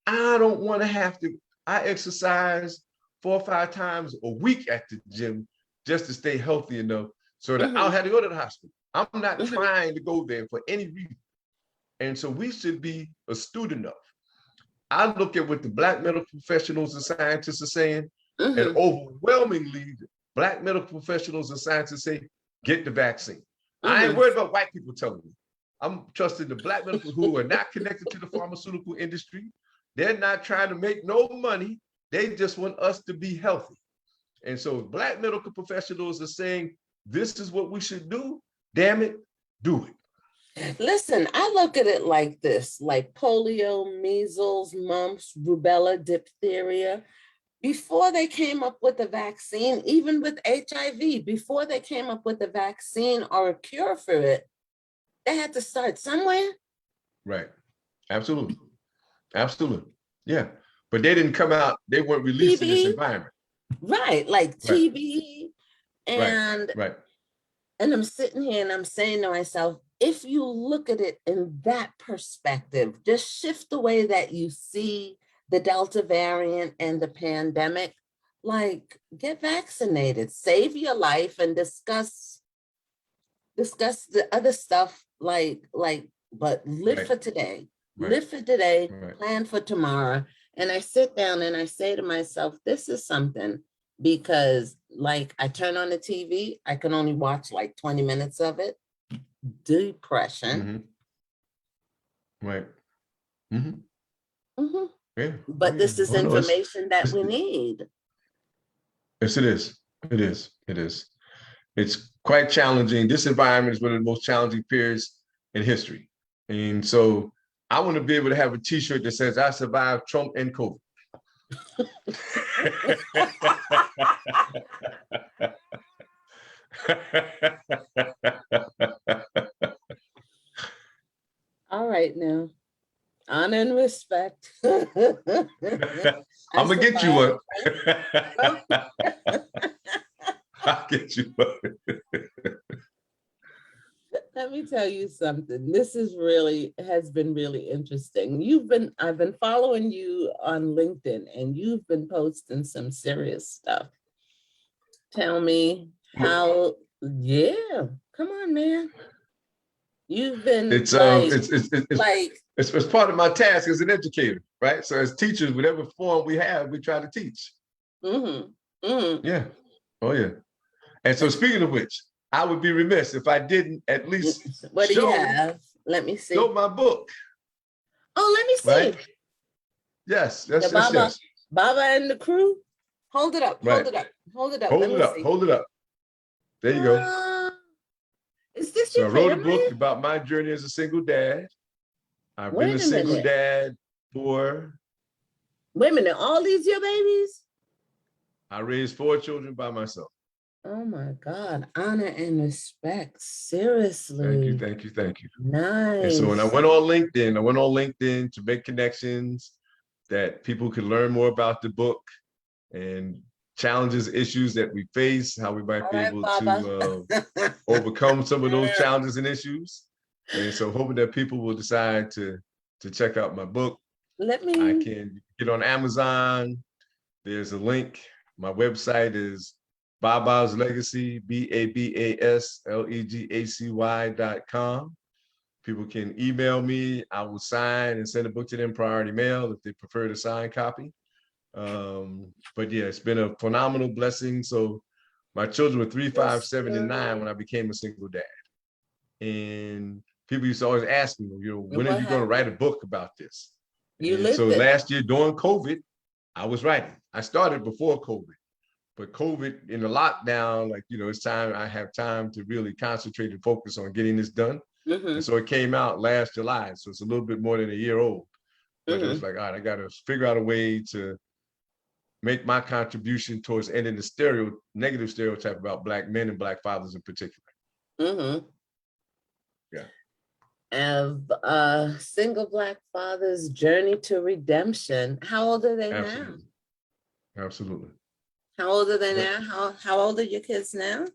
I don't want to have to, I exercise 4 or 5 times a week at the gym just to stay healthy enough so that I don't have to go to the hospital. I'm not trying to go there for any reason. And so we should be astute enough. I look at what the Black medical professionals and scientists are saying, and overwhelmingly, Black medical professionals and scientists say, get the vaccine. I ain't worried about white people telling me. I'm trusting the Black medical who are not connected to the pharmaceutical industry. They're not trying to make no money. They just want us to be healthy. And so Black medical professionals are saying, this is what we should do. Damn it, do it. Listen, I look at it like this, like polio, measles, mumps, rubella, diphtheria. Before they came up with a vaccine, even with HIV, before they came up with a vaccine or a cure for it, they had to start somewhere. Right. Absolutely. Absolutely. Yeah. But they didn't come out, they weren't released in this environment. Right. Like TB. And, right. And I'm sitting here and I'm saying to myself, if you look at it in that perspective, just shift the way that you see the Delta variant and the pandemic, like get vaccinated, save your life, and discuss the other stuff but live for today, live for today, plan for tomorrow. And I sit down and I say to myself, this is something, because like I turn on the TV, I can only watch like 20 minutes of it. Depression. Right. Yeah. But this is information that we need. Yes, it is. It is. It is. It's quite challenging. This environment is one of the most challenging periods in history. And so I want to be able to have a t-shirt that says, I survived Trump and COVID. All right, now, honor and respect. I'm gonna get you one. I'll get you one. Let me tell you something. This has been really interesting. I've been following you on LinkedIn, and you've been posting some serious stuff. Tell me how. Yeah, come on, man. You've been it's part of my task as an educator, right? So as teachers, whatever form we have, we try to teach. Yeah. Oh yeah. And so speaking of which, I would be remiss if I didn't at least what do you have? Let me see. Show my book. Oh, let me see. Right? Yes. Yes. Baba and the crew. Hold it up. Hold it up. Hold it up. Hold it up. Hold it up. There you go. Is this so your I wrote family? a book about my journey as a single dad. I've been a single dad for. Wait a minute. All these your babies? I raised 4 children by myself. Oh my God. Honor and respect. Seriously. Thank you. Nice. And so when I went on LinkedIn to make connections that people could learn more about the book and challenges, issues that we face, how we might be able to overcome some of those challenges and issues. And so hoping that people will decide to check out my book. I can get on Amazon. There's a link. My website is Baba's Legacy, BABASLEGACY.com. People can email me. I will sign and send a book to them priority mail if they prefer the signed copy. But yeah, it's been a phenomenal blessing. So my children were 3, 5, 7, and 9 when I became a single dad. And people used to always ask me, when are you going to write a book about this? Last year during COVID, I was writing. I started before COVID, but COVID in the lockdown, it's time, I have time to really concentrate and focus on getting this done. And so it came out last July. So it's a little bit more than a year old. But it was like, all right, I got to figure out a way to make my contribution towards ending the negative stereotype about Black men and Black fathers in particular. Mm-hmm. Yeah. Of single Black father's journey to redemption. How old are they Absolutely. now? Absolutely. How old are they But now? How old are your kids now?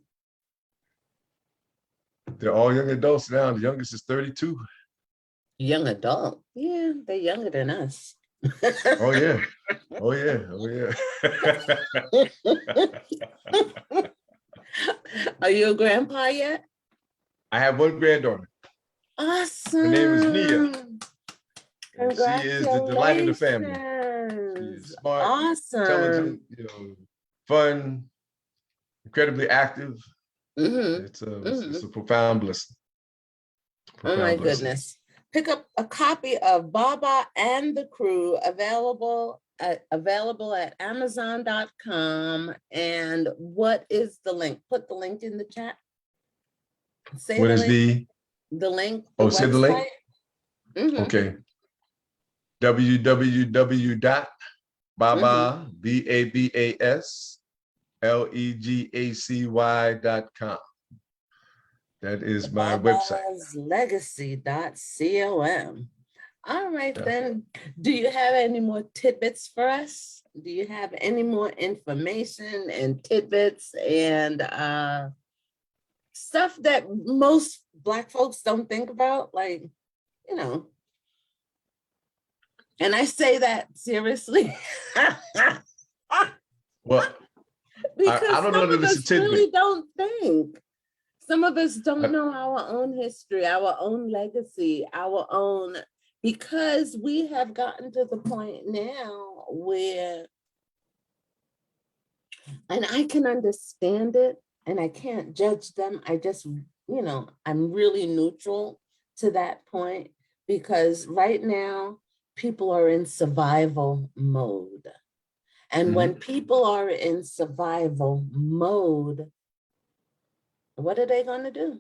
they're all young adults now. The youngest is 32. Young adult. Yeah, they're younger than us. Oh yeah. Oh yeah. Oh yeah. Are you a grandpa yet? I have one granddaughter. Awesome. Her name is Nia. And she is the delight of the family. She is smart, Awesome. intelligent, fun, incredibly active. Mm-hmm. It's a profound blessing. Oh my goodness. Pick up a copy of Baba and the Crew, available at Amazon.com. And what is the link? Put the link in the chat. Say what the is link. The link. The say the link? Mm-hmm. Okay. www.baba, BABASLEGACY.com. That is my website. Legacy.com. All right, Yeah. then. Do you have any more tidbits for us? Do you have any more information and tidbits and stuff that most Black folks don't think about? Like, and I say that seriously. Well, because I don't know that it's a tidbit. Really don't think. Some of us don't know our own history, our own legacy, our own, because we have gotten to the point now where, and I can understand it and I can't judge them. I just, I'm really neutral to that point, because right now people are in survival mode. And when people are in survival mode, what are they going to do?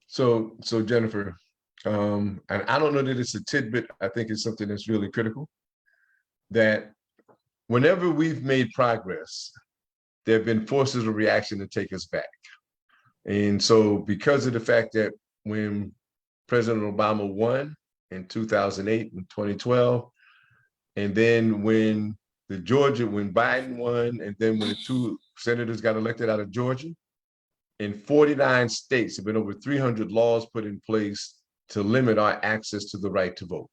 So Jennifer, and I don't know that it's a tidbit. I think it's something that's really critical, that whenever we've made progress, there have been forces of reaction to take us back. And so because of the fact that when President Obama won in 2008 and 2012, and then when Biden won, and then when the two senators got elected out of Georgia, in 49 states, there have been over 300 laws put in place to limit our access to the right to vote.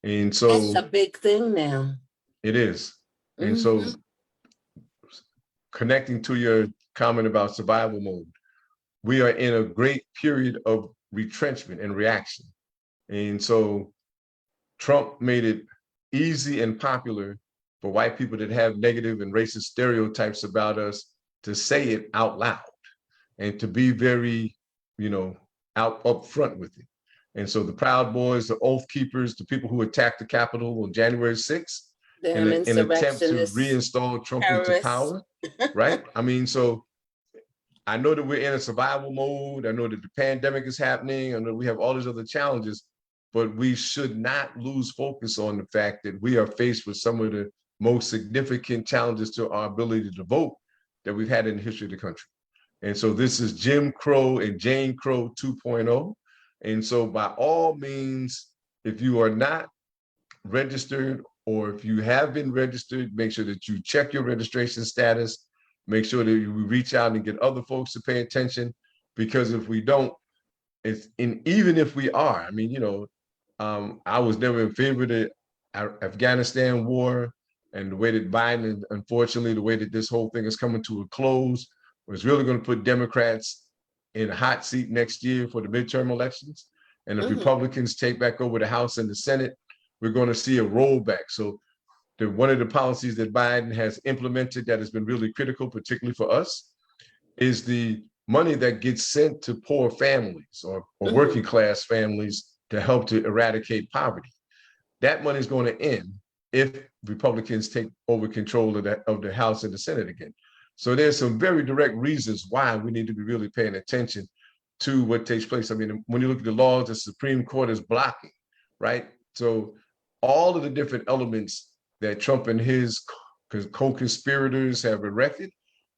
And so that's a big thing now. It is. And so connecting to your comment about survival mode, we are in a great period of retrenchment and reaction. And so Trump made it easy and popular for white people that have negative and racist stereotypes about us to say it out loud and to be very, up front with it. And so the Proud Boys, the Oath Keepers, the people who attacked the Capitol on January 6th, in an attempt to reinstall Trump into power, right? I mean, so I know that we're in a survival mode. I know that the pandemic is happening. I know we have all these other challenges, but we should not lose focus on the fact that we are faced with some of the most significant challenges to our ability to vote that we've had in the history of the country. And so this is Jim Crow and Jane Crow 2.0. And so by all means, if you are not registered, or if you have been registered, make sure that you check your registration status, make sure that you reach out and get other folks to pay attention, because if we don't, even if we are, I mean, I was never in favor of the Afghanistan war, and the way that Biden, unfortunately, the way that this whole thing is coming to a close, was really going to put Democrats in a hot seat next year for the midterm elections. And if Republicans take back over the House and the Senate, we're going to see a rollback. So one of the policies that Biden has implemented that has been really critical, particularly for us, is the money that gets sent to poor families or working class families to help to eradicate poverty. That money is going to end if Republicans take over control of the House and the Senate again. So there's some very direct reasons why we need to be really paying attention to what takes place. I mean, when you look at the laws, the Supreme Court is blocking, right? So all of the different elements that Trump and his co-conspirators have erected,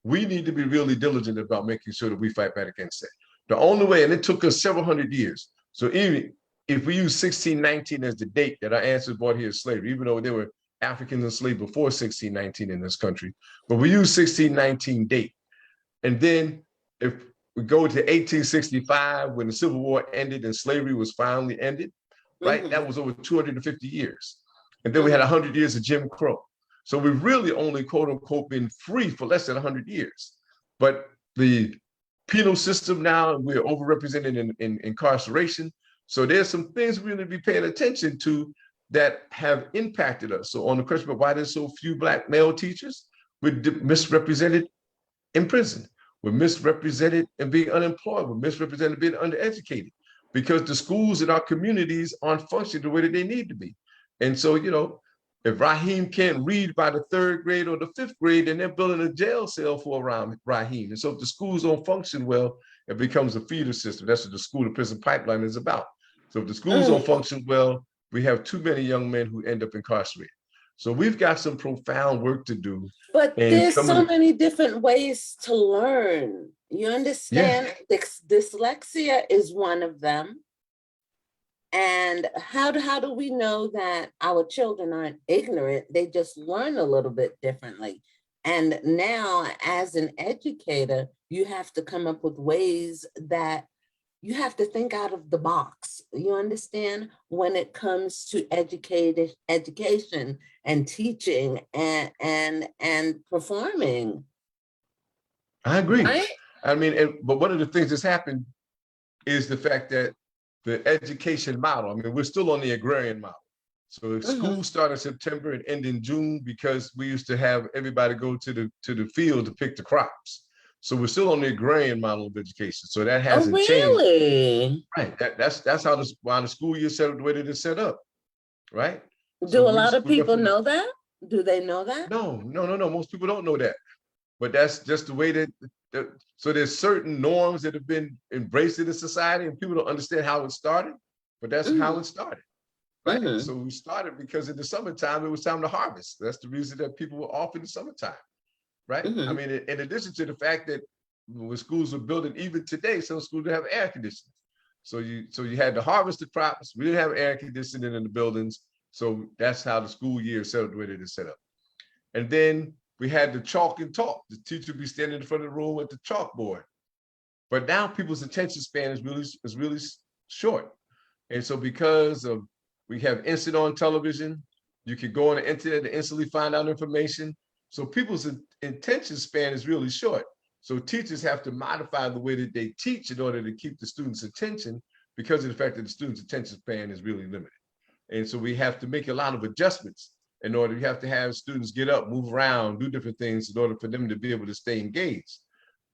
we need to be really diligent about making sure that we fight back against that. The only way, and it took us several hundred years. So even if we use 1619 as the date that our ancestors brought here slavery, even though there were Africans enslaved before 1619 in this country, but we use 1619 date. And then if we go to 1865, when the Civil War ended and slavery was finally ended, right? That was over 250 years. And then we had 100 years of Jim Crow. So we've really only, quote unquote, been free for less than 100 years. But the penal system now, we're overrepresented in incarceration. So there's some things we need to be paying attention to that have impacted us. So on the question of why there's so few Black male teachers, we're misrepresented in prison. We're misrepresented in being unemployed. We're misrepresented being undereducated because the schools in our communities aren't functioning the way that they need to be. And so, you know, if Raheem can't read by the 3rd grade or the 5th grade, then they're building a jail cell for Raheem. And so if the schools don't function well, it becomes a feeder system. That's what the school to prison pipeline is about. So if the schools don't function well, we have too many young men who end up incarcerated. So we've got some profound work to do. But there's so many different ways to learn. You understand? Yes. Dyslexia is one of them. And how do we know that our children aren't ignorant? They just learn a little bit differently. And now, as an educator, you have to come up with ways that you have to think out of the box. You understand? When it comes to education and teaching and performing. I agree. Right? I mean, but one of the things that's happened is the fact that the education model, I mean, we're still on the agrarian model. So school started in September and end in June because we used to have everybody go to the field to pick the crops. So we're still on the agrarian model of education. So that hasn't changed. Right. That's how why the school year set up the way that it's set up. Right. Do a lot of people know that? Do they know that? No. Most people don't know that. But that's just the way that, so there's certain norms that have been embraced in the society and people don't understand how it started, but that's how it started. Right. So we started because in the summertime, it was time to harvest. That's the reason that people were off in the summertime. Right. I mean, in addition to the fact that when schools were building, even today, some schools don't have air conditioning. So you had to harvest the crops. We didn't have air conditioning in the buildings. So that's how the school year set up the way that it's set up. And then we had the chalk and talk. The teacher would be standing in front of the room with the chalkboard. But now people's attention span is really short. And so because of we have instant on television, you can go on the internet and instantly find out information. So people's attention span is really short. So teachers have to modify the way that they teach in order to keep the students' attention because of the fact that the students' attention span is really limited. And so we have to make a lot of adjustments in order. You have to have students get up, move around, do different things in order for them to be able to stay engaged.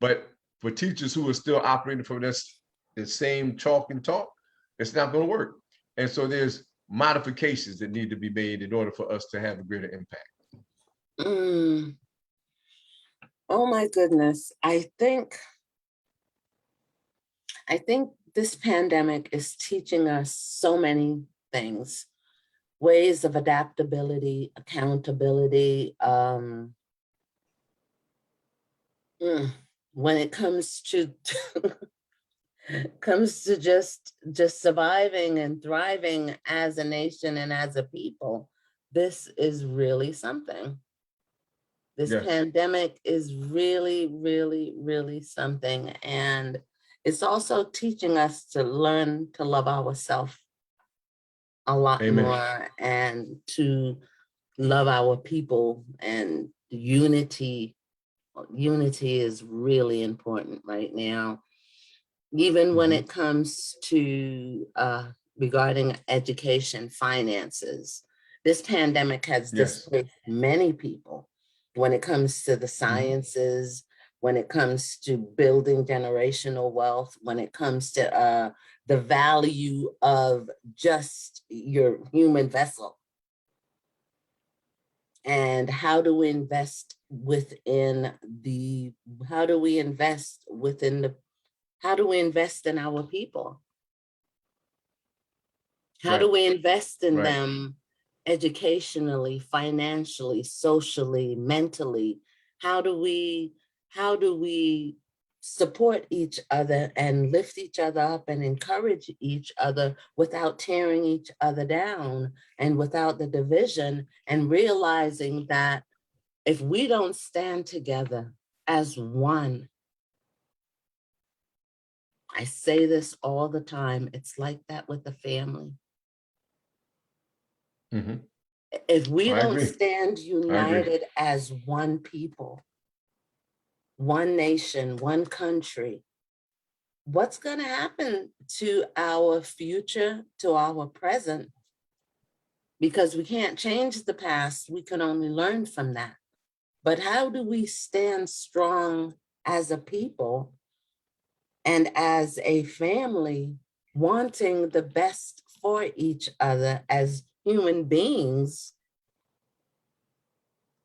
But for teachers who are still operating from the same chalk and talk, it's not going to work. And so there's modifications that need to be made in order for us to have a greater impact. Oh my goodness. I think this pandemic is teaching us so many things, ways of adaptability, accountability, when it comes to just surviving and thriving as a nation and as a people. This is really something. This pandemic is really, really, really something. And it's also teaching us to learn to love ourselves a lot more and to love our people, and unity is really important right now. Even when it comes to regarding education, finances, this pandemic has displaced many people when it comes to the sciences, when it comes to building generational wealth, when it comes to the value of just your human vessel. And how do we invest in our people? How do we invest in them educationally, financially, socially, mentally? How do we support each other and lift each other up and encourage each other without tearing each other down and without the division, and realizing that if we don't stand together as one, I say this all the time, it's like that with the family. Mhm. If we I don't agree. stand united as one people, one nation, one country, what's going to happen to our future, to our present? Because we can't change the past, we can only learn from that. But how do we stand strong as a people and as a family, wanting the best for each other as human beings,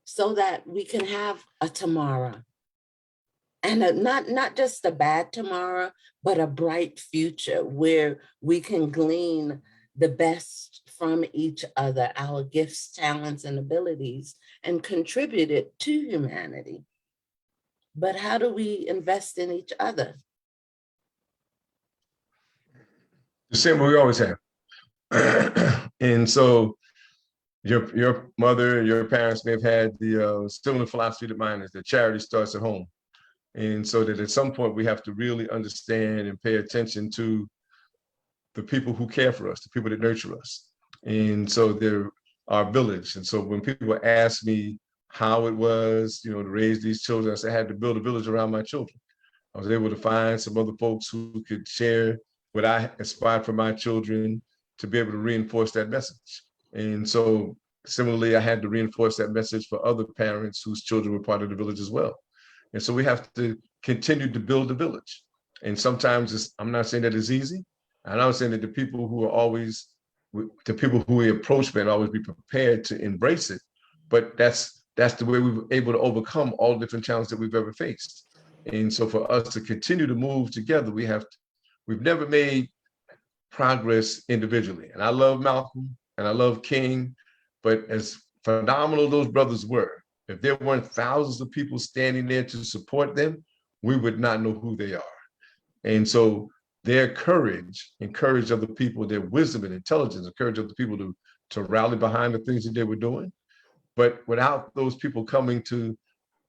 so that we can have a tomorrow, and not just a bad tomorrow, but a bright future where we can glean the best from each other, our gifts, talents, and abilities, and contribute it to humanity. But how do we invest in each other? The same way we always have. And so your mother and your parents may have had the similar philosophy to mine, is that charity starts at home. And so that at some point we have to really understand and pay attention to the people who care for us, the people that nurture us. And so they're our village. And so when people ask me how it was, to raise these children, I said I had to build a village around my children. I was able to find some other folks who could share what I aspired for my children, to be able to reinforce that message. And so similarly, I had to reinforce that message for other parents whose children were part of the village as well. And so we have to continue to build the village. And sometimes I'm not saying that it's easy. And I'm saying that the people who we approach may always be prepared to embrace it. But that's the way we were able to overcome all the different challenges that we've ever faced. And so for us to continue to move together, we've never made progress individually. And I love Malcolm and I love King, but as phenomenal those brothers were, if there weren't thousands of people standing there to support them, we would not know who they are. And so their courage and courage of the people, their wisdom and intelligence, and courage of the people to rally behind the things that they were doing. But without those people coming to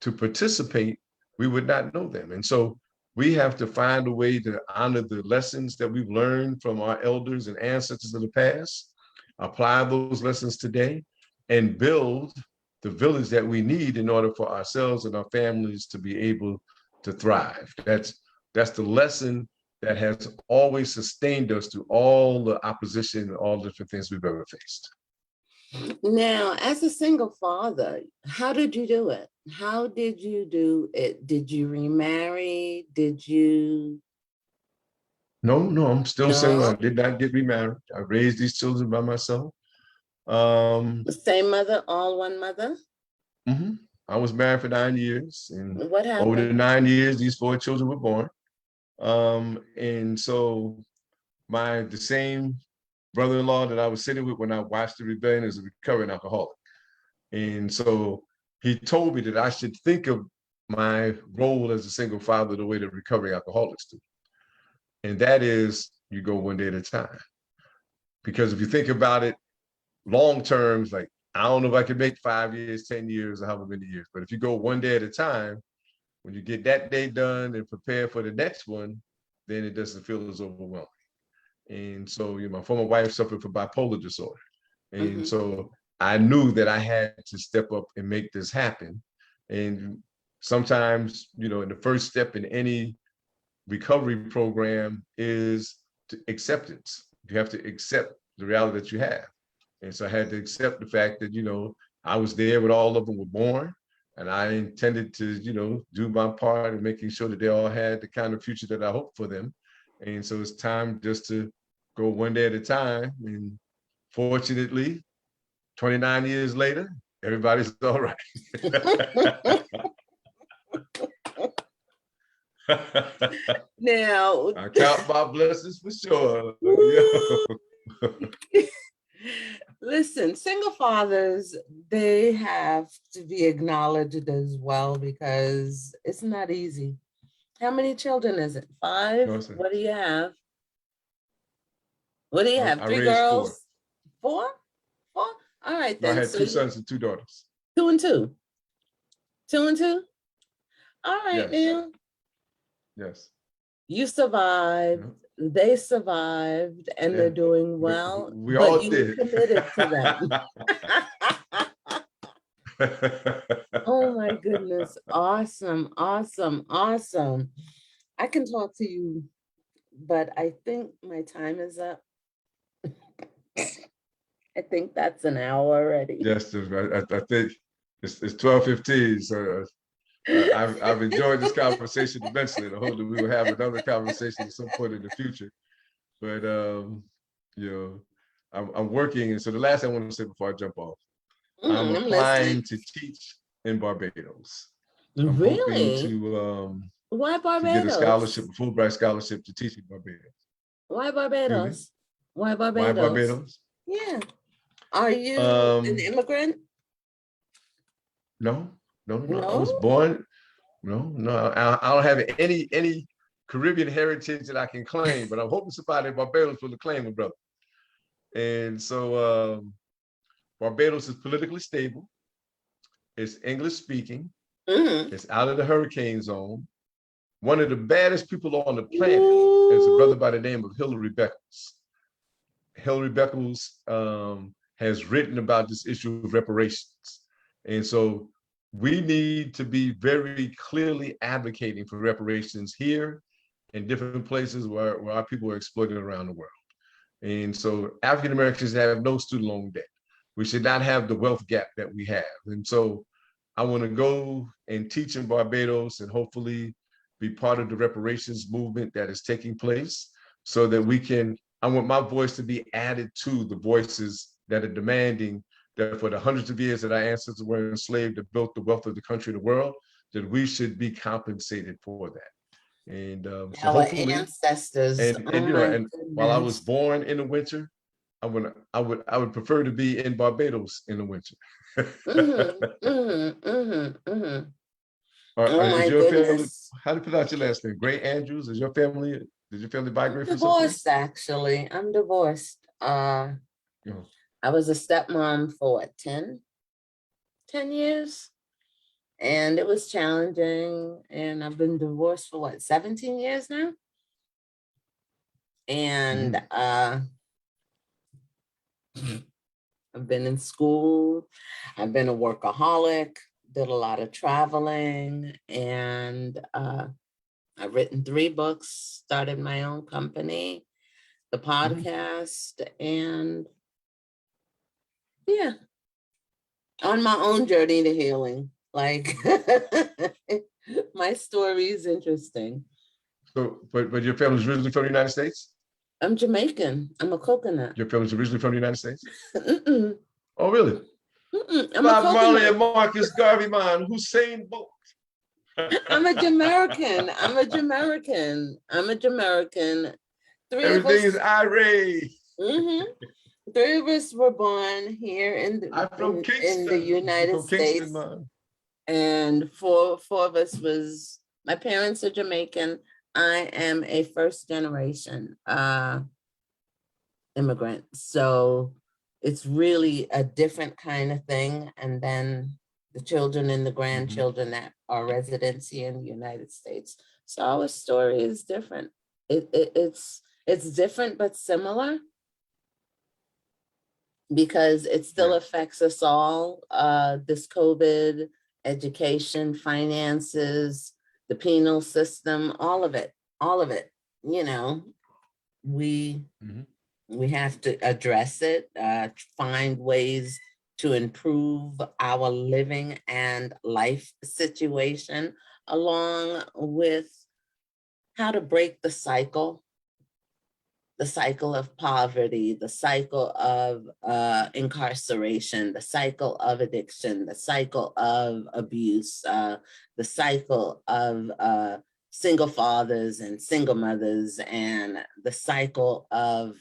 participate, we would not know them. And so we have to find a way to honor the lessons that we've learned from our elders and ancestors of the past, apply those lessons today, and build the village that we need in order for ourselves and our families to be able to thrive. That's the lesson that has always sustained us through all the opposition and all the different things we've ever faced. Now, as a single father, how did you do it? How did you do it? Did you remarry? Did you? No, I'm still single. I No? did not get remarried. I raised these children by myself. The same mother, all one mother? Mhm. I was married for 9 years, and What over the happened? 9 years, these 4 children were born. And so the same brother-in-law that I was sitting with when I watched the rebellion is a recovering alcoholic. And so he told me that I should think of my role as a single father the way that recovering alcoholics do. And that is, you go one day at a time. Because if you think about it, long term, like, I don't know if I can make 5 years, 10 years, or however many years. But if you go one day at a time, when you get that day done and prepare for the next one, then it doesn't feel as overwhelming. And so, my former wife suffered from bipolar disorder. And so I knew that I had to step up and make this happen. And sometimes, in the first step in any recovery program is acceptance. You have to accept the reality that you have. And so I had to accept the fact that, I was there when all of them were born. And I intended to, do my part in making sure that they all had the kind of future that I hoped for them. And so it's time just to go one day at a time. And fortunately, 29 years later, everybody's all right. Now, I count my blessings for sure. listen, single fathers, they have to be acknowledged as well because it's not easy. How many children is it? 5? No, sir. What do you have? What do you have? I 3 raised 4. girls? 4? 4? All right No, I then. had So 2 sons and 2 daughters. 2 and 2. 2 and 2? All right Yes. now. Yes. You survived, they survived, and they're doing well, We but all you were did. committed to them. Oh my goodness. Awesome, awesome, awesome. I can talk to you, but I think my time is up. I think that's an hour already. Yes, I think it's 12:15. So I've enjoyed this conversation immensely, and I hope that we will have another conversation at some point in the future. But you know, I'm working, and so the last thing I want to say before I jump off, I'm I'm listening. applying to teach in Barbados. I'm hoping Really? Why to get a Barbados? scholarship, a Fulbright scholarship to teach in Barbados. Why Excuse me? Barbados? Why Why Barbados? Barbados? Yeah. Are you an immigrant? No. I was No? born. No. I don't have any Caribbean heritage that I can claim, but I'm hoping somebody in Barbados will claim it, brother. And so Barbados is politically stable. It's English speaking. Mhm. It's out of the hurricane zone. One of the baddest people on the planet is a brother by the name of Hillary Beckles. Hillary Beckles has written about this issue of reparations. And so we need to be very clearly advocating for reparations here in different places where our people are exploited around the world. And so African Americans have no student loan debt. We should not have the wealth gap that we have. And so I want to go and teach in Barbados and hopefully be part of the reparations movement that is taking place so that I want my voice to be added to the voices that are demanding that for the hundreds of years that our ancestors were enslaved that built the wealth of the country and the world, that we should be compensated for that. And so Our hopefully, ancestors. and Oh you know, my and while I was goodness. born in the winter, I would prefer to be in Barbados in the winter. Oh Is my your family? goodness. How do you pronounce your last name? Gray Andrews? Is your family? Did your family migrate from somewhere? Divorced, actually. I'm divorced. No. I was a stepmom for what, 10 years? And it was challenging. And I've been divorced for what, 17 years now? And I've been in school. I've been a workaholic, did a lot of traveling, and I've written 3 books, started my own company, the podcast, and yeah, on my own journey to healing. Like my story is interesting. So, but your family's originally from the United States? I'm Jamaican. I'm a coconut. Your family's originally from the United States? Mm-mm. Oh, really? Mm-mm. I'm a Bob Marley coconut. and Marcus Garvey, man, Hussein Bolt. I'm a Jamaican. I'm a Jamaican. I'm a Jamaican. 3 of Everything is us. irate. 3 of us were born here I'm from in Kingston. the United From Kingston, States. man. And four of us was, my parents are Jamaican. I am a first generation immigrant. So it's really a different kind of thing. And then the children and the grandchildren that are residents here in the United States. So our story is different. It's different but similar because it still affects us all. This COVID, education, finances, the penal system, all of it, you know, we have to address it, find ways to improve our living and life situation, along with how to break the cycle of poverty, the cycle of incarceration, the cycle of addiction, the cycle of abuse, the cycle of single fathers and single mothers, and the cycle of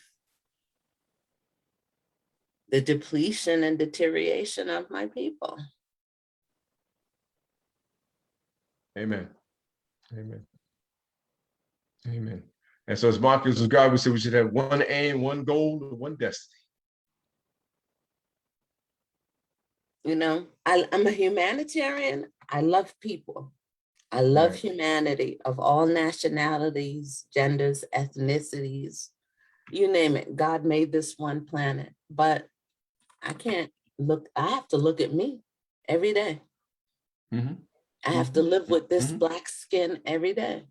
the depletion and deterioration of my people. Amen. Amen. Amen. And so as Marcus Garvey said, we should have one aim, one goal, one destiny. You know, I'm a humanitarian. I love people. I love humanity of all nationalities, genders, ethnicities, you name it. God made this one planet, but I can't look, I have to look at me every day. Mm-hmm. I have to live with this Black skin every day.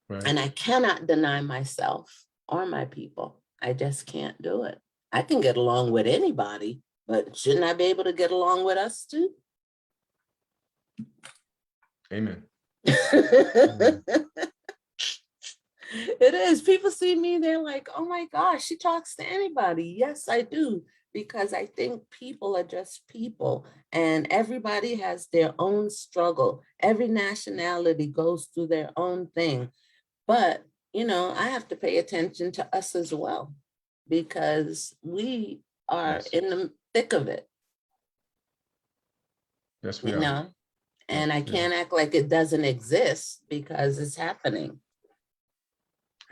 Right. And I cannot deny myself or my people. I just can't do it. I can get along with anybody, but shouldn't I be able to get along with us too? Amen. It is. People see me, they're like, oh my gosh, she talks to anybody. Yes, I do, because I think people are just people and everybody has their own struggle. Every nationality goes through their own thing. But, you know, I have to pay attention to us as well, because we are in the thick of it. Yes, we you are. know, and I can't act like it doesn't exist because it's happening.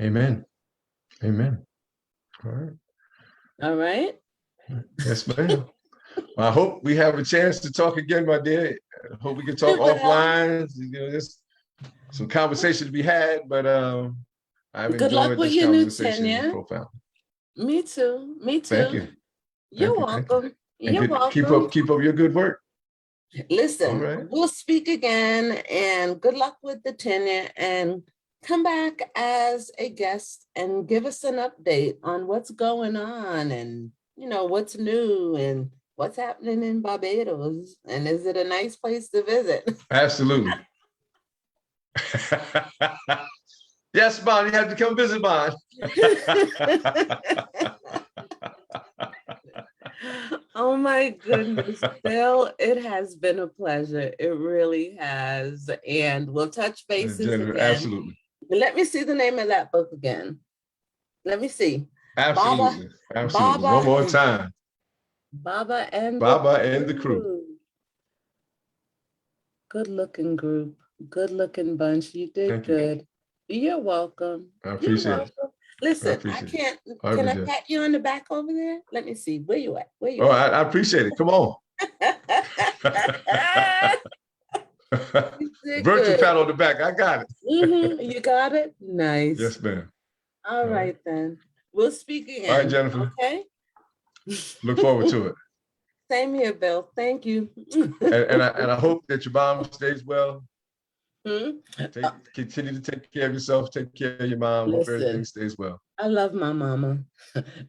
Amen. Amen. All right. All right. Yes, ma'am. I hope we have a chance to talk again, my dear. I hope we can talk Well, offline. You know, there's some conversation to be had, but I've good luck enjoyed with this your new conversation tenure. profoundly. Me too. Me too. Thank you. You're Thank you. welcome. You're welcome. Keep up your good work. Listen, right. We'll speak again, and good luck with the tenure, and come back as a guest and give us an update on what's going on and, you know, what's new and what's happening in Barbados. And is it a nice place to visit? Absolutely. Yes, Bon, you have to come visit Bon. Oh my goodness, Bill, it has been a pleasure. It really has. And we'll touch bases again. Absolutely. Let me see the name of that book again. Let me see. Absolutely. Baba, Absolutely. Baba, One more time. Baba and the crew. Good looking group. Good looking bunch. You did good. You're welcome. I appreciate it. Listen, I can't. Can I pat you on the back over there? Let me see. Where you at? Where you at? I appreciate it. Come on. Virtual pat on the back. I got it. You got it? Nice. Yes, ma'am. All right, then. We'll speak again. All right, Jennifer. Okay. Look forward to it. Same here, Bill. Thank you. and I hope that your mom stays well. Continue to take care of yourself. Take care of your mom. Hope everything stays well. I love my mama,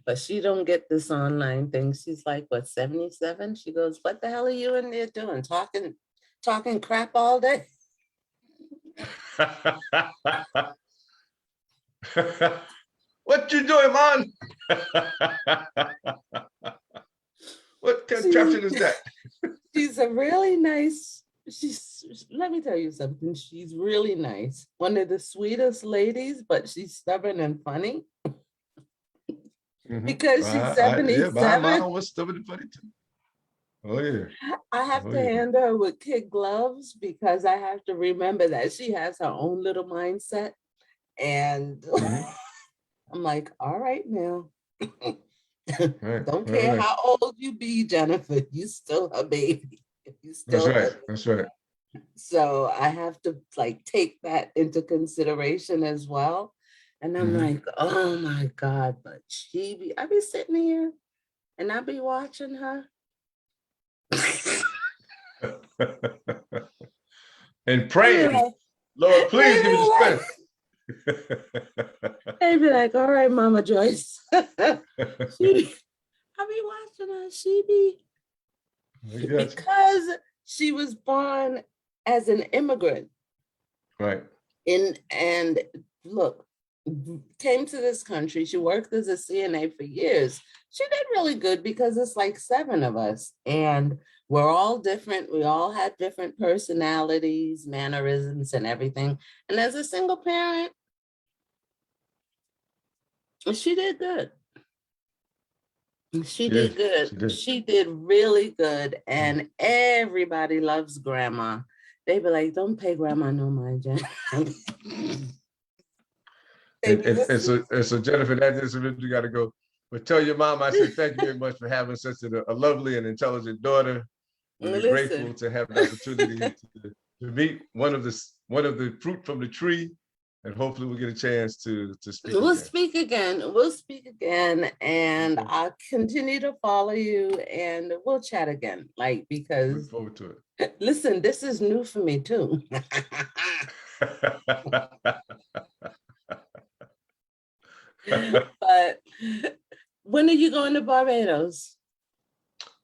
but she don't get this online thing. She's like, what, 77? She goes, what the hell are you in there doing? Talking crap all day? What you doing, man? What contraption is that? She's a really nice, let me tell you something. She's really nice. One of the sweetest ladies, but she's stubborn and funny. Because she's 77. My mom was stubborn and funny too. Oh yeah. I have to hand her with kid gloves because I have to remember that she has her own little mindset. And I'm like, all right now. Don't care how old you be, Jennifer. You still a baby. That's right. That's right. So I have to like take that into consideration as well. And I'm like, oh my God, but I be sitting here and I be watching her. And praying, like, Lord, please give me the strength. They'd be like, all right, Mama Joyce. I be watching her. Because she was born as an immigrant. Right. And look, came to this country. She worked as a CNA for years. She did really good because it's like 7 of us and we're all different. We all had different personalities, mannerisms and everything. And as a single parent, she did good. She Yeah, did good. she did. She did really good. And everybody loves grandma. They be like, don't pay grandma no mind, Jen. They be listening. And so Jennifer, that is you got to go. But tell your mom I said thank you very much for having such a lovely and intelligent daughter. We're grateful Listen, to have an opportunity to meet one of the fruit from the tree, and hopefully we'll get a chance to speak we'll again. speak again. We'll speak again, and Okay. I'll continue to follow you, and we'll chat again. Like, Look because forward to listen, this is new for me too. it. But when are you going to Barbados?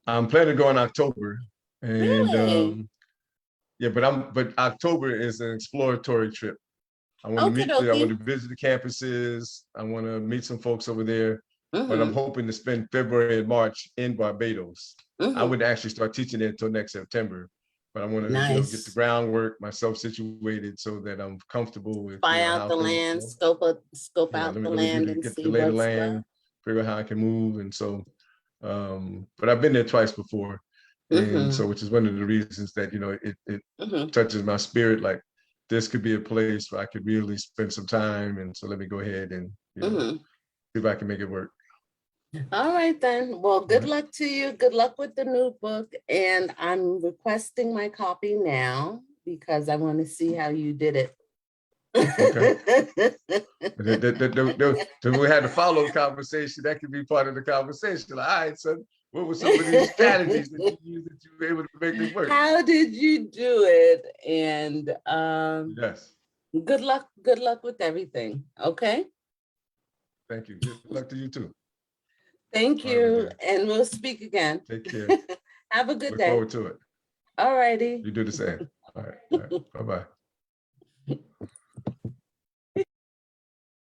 I'm planning to go in October, and Really? yeah, but October is an exploratory trip. I want to Okay, meet I want dokie. to visit the campuses. I want to meet some folks over there, but I'm Mm-hmm. hoping to spend February and March in Barbados. I Mm-hmm. wouldn't actually start teaching there until next September, but I want to, get the Nice. groundwork, myself situated so that I'm comfortable with, Spy out how the things land, go. scope Yeah, out the let me land really and get see to lay the what's what. land, figure out how I can move. And so, but I've been there twice before. And Mm-hmm. so, which is one of the reasons that, it Mm-hmm. touches my spirit, like this could be a place where I could really spend some time. And so let me go ahead and, Mm-hmm. see if I can make it work. All right then. Well, All good right. luck to you. Good luck with the new book. And I'm requesting my copy now because I want to see how you did it. Okay. Then we had a follow conversation. That could be part of the conversation. Like, all right, son, what were some of these strategies that you used that you were able to make this work? How did you do it? And Yes. good luck with everything. Okay. Thank you. Good luck to you too. Thank All right, my you. dear. And we'll speak again. Take care. Have a good Look day. forward to it. All righty. You do the same. All right. All right. Bye-bye.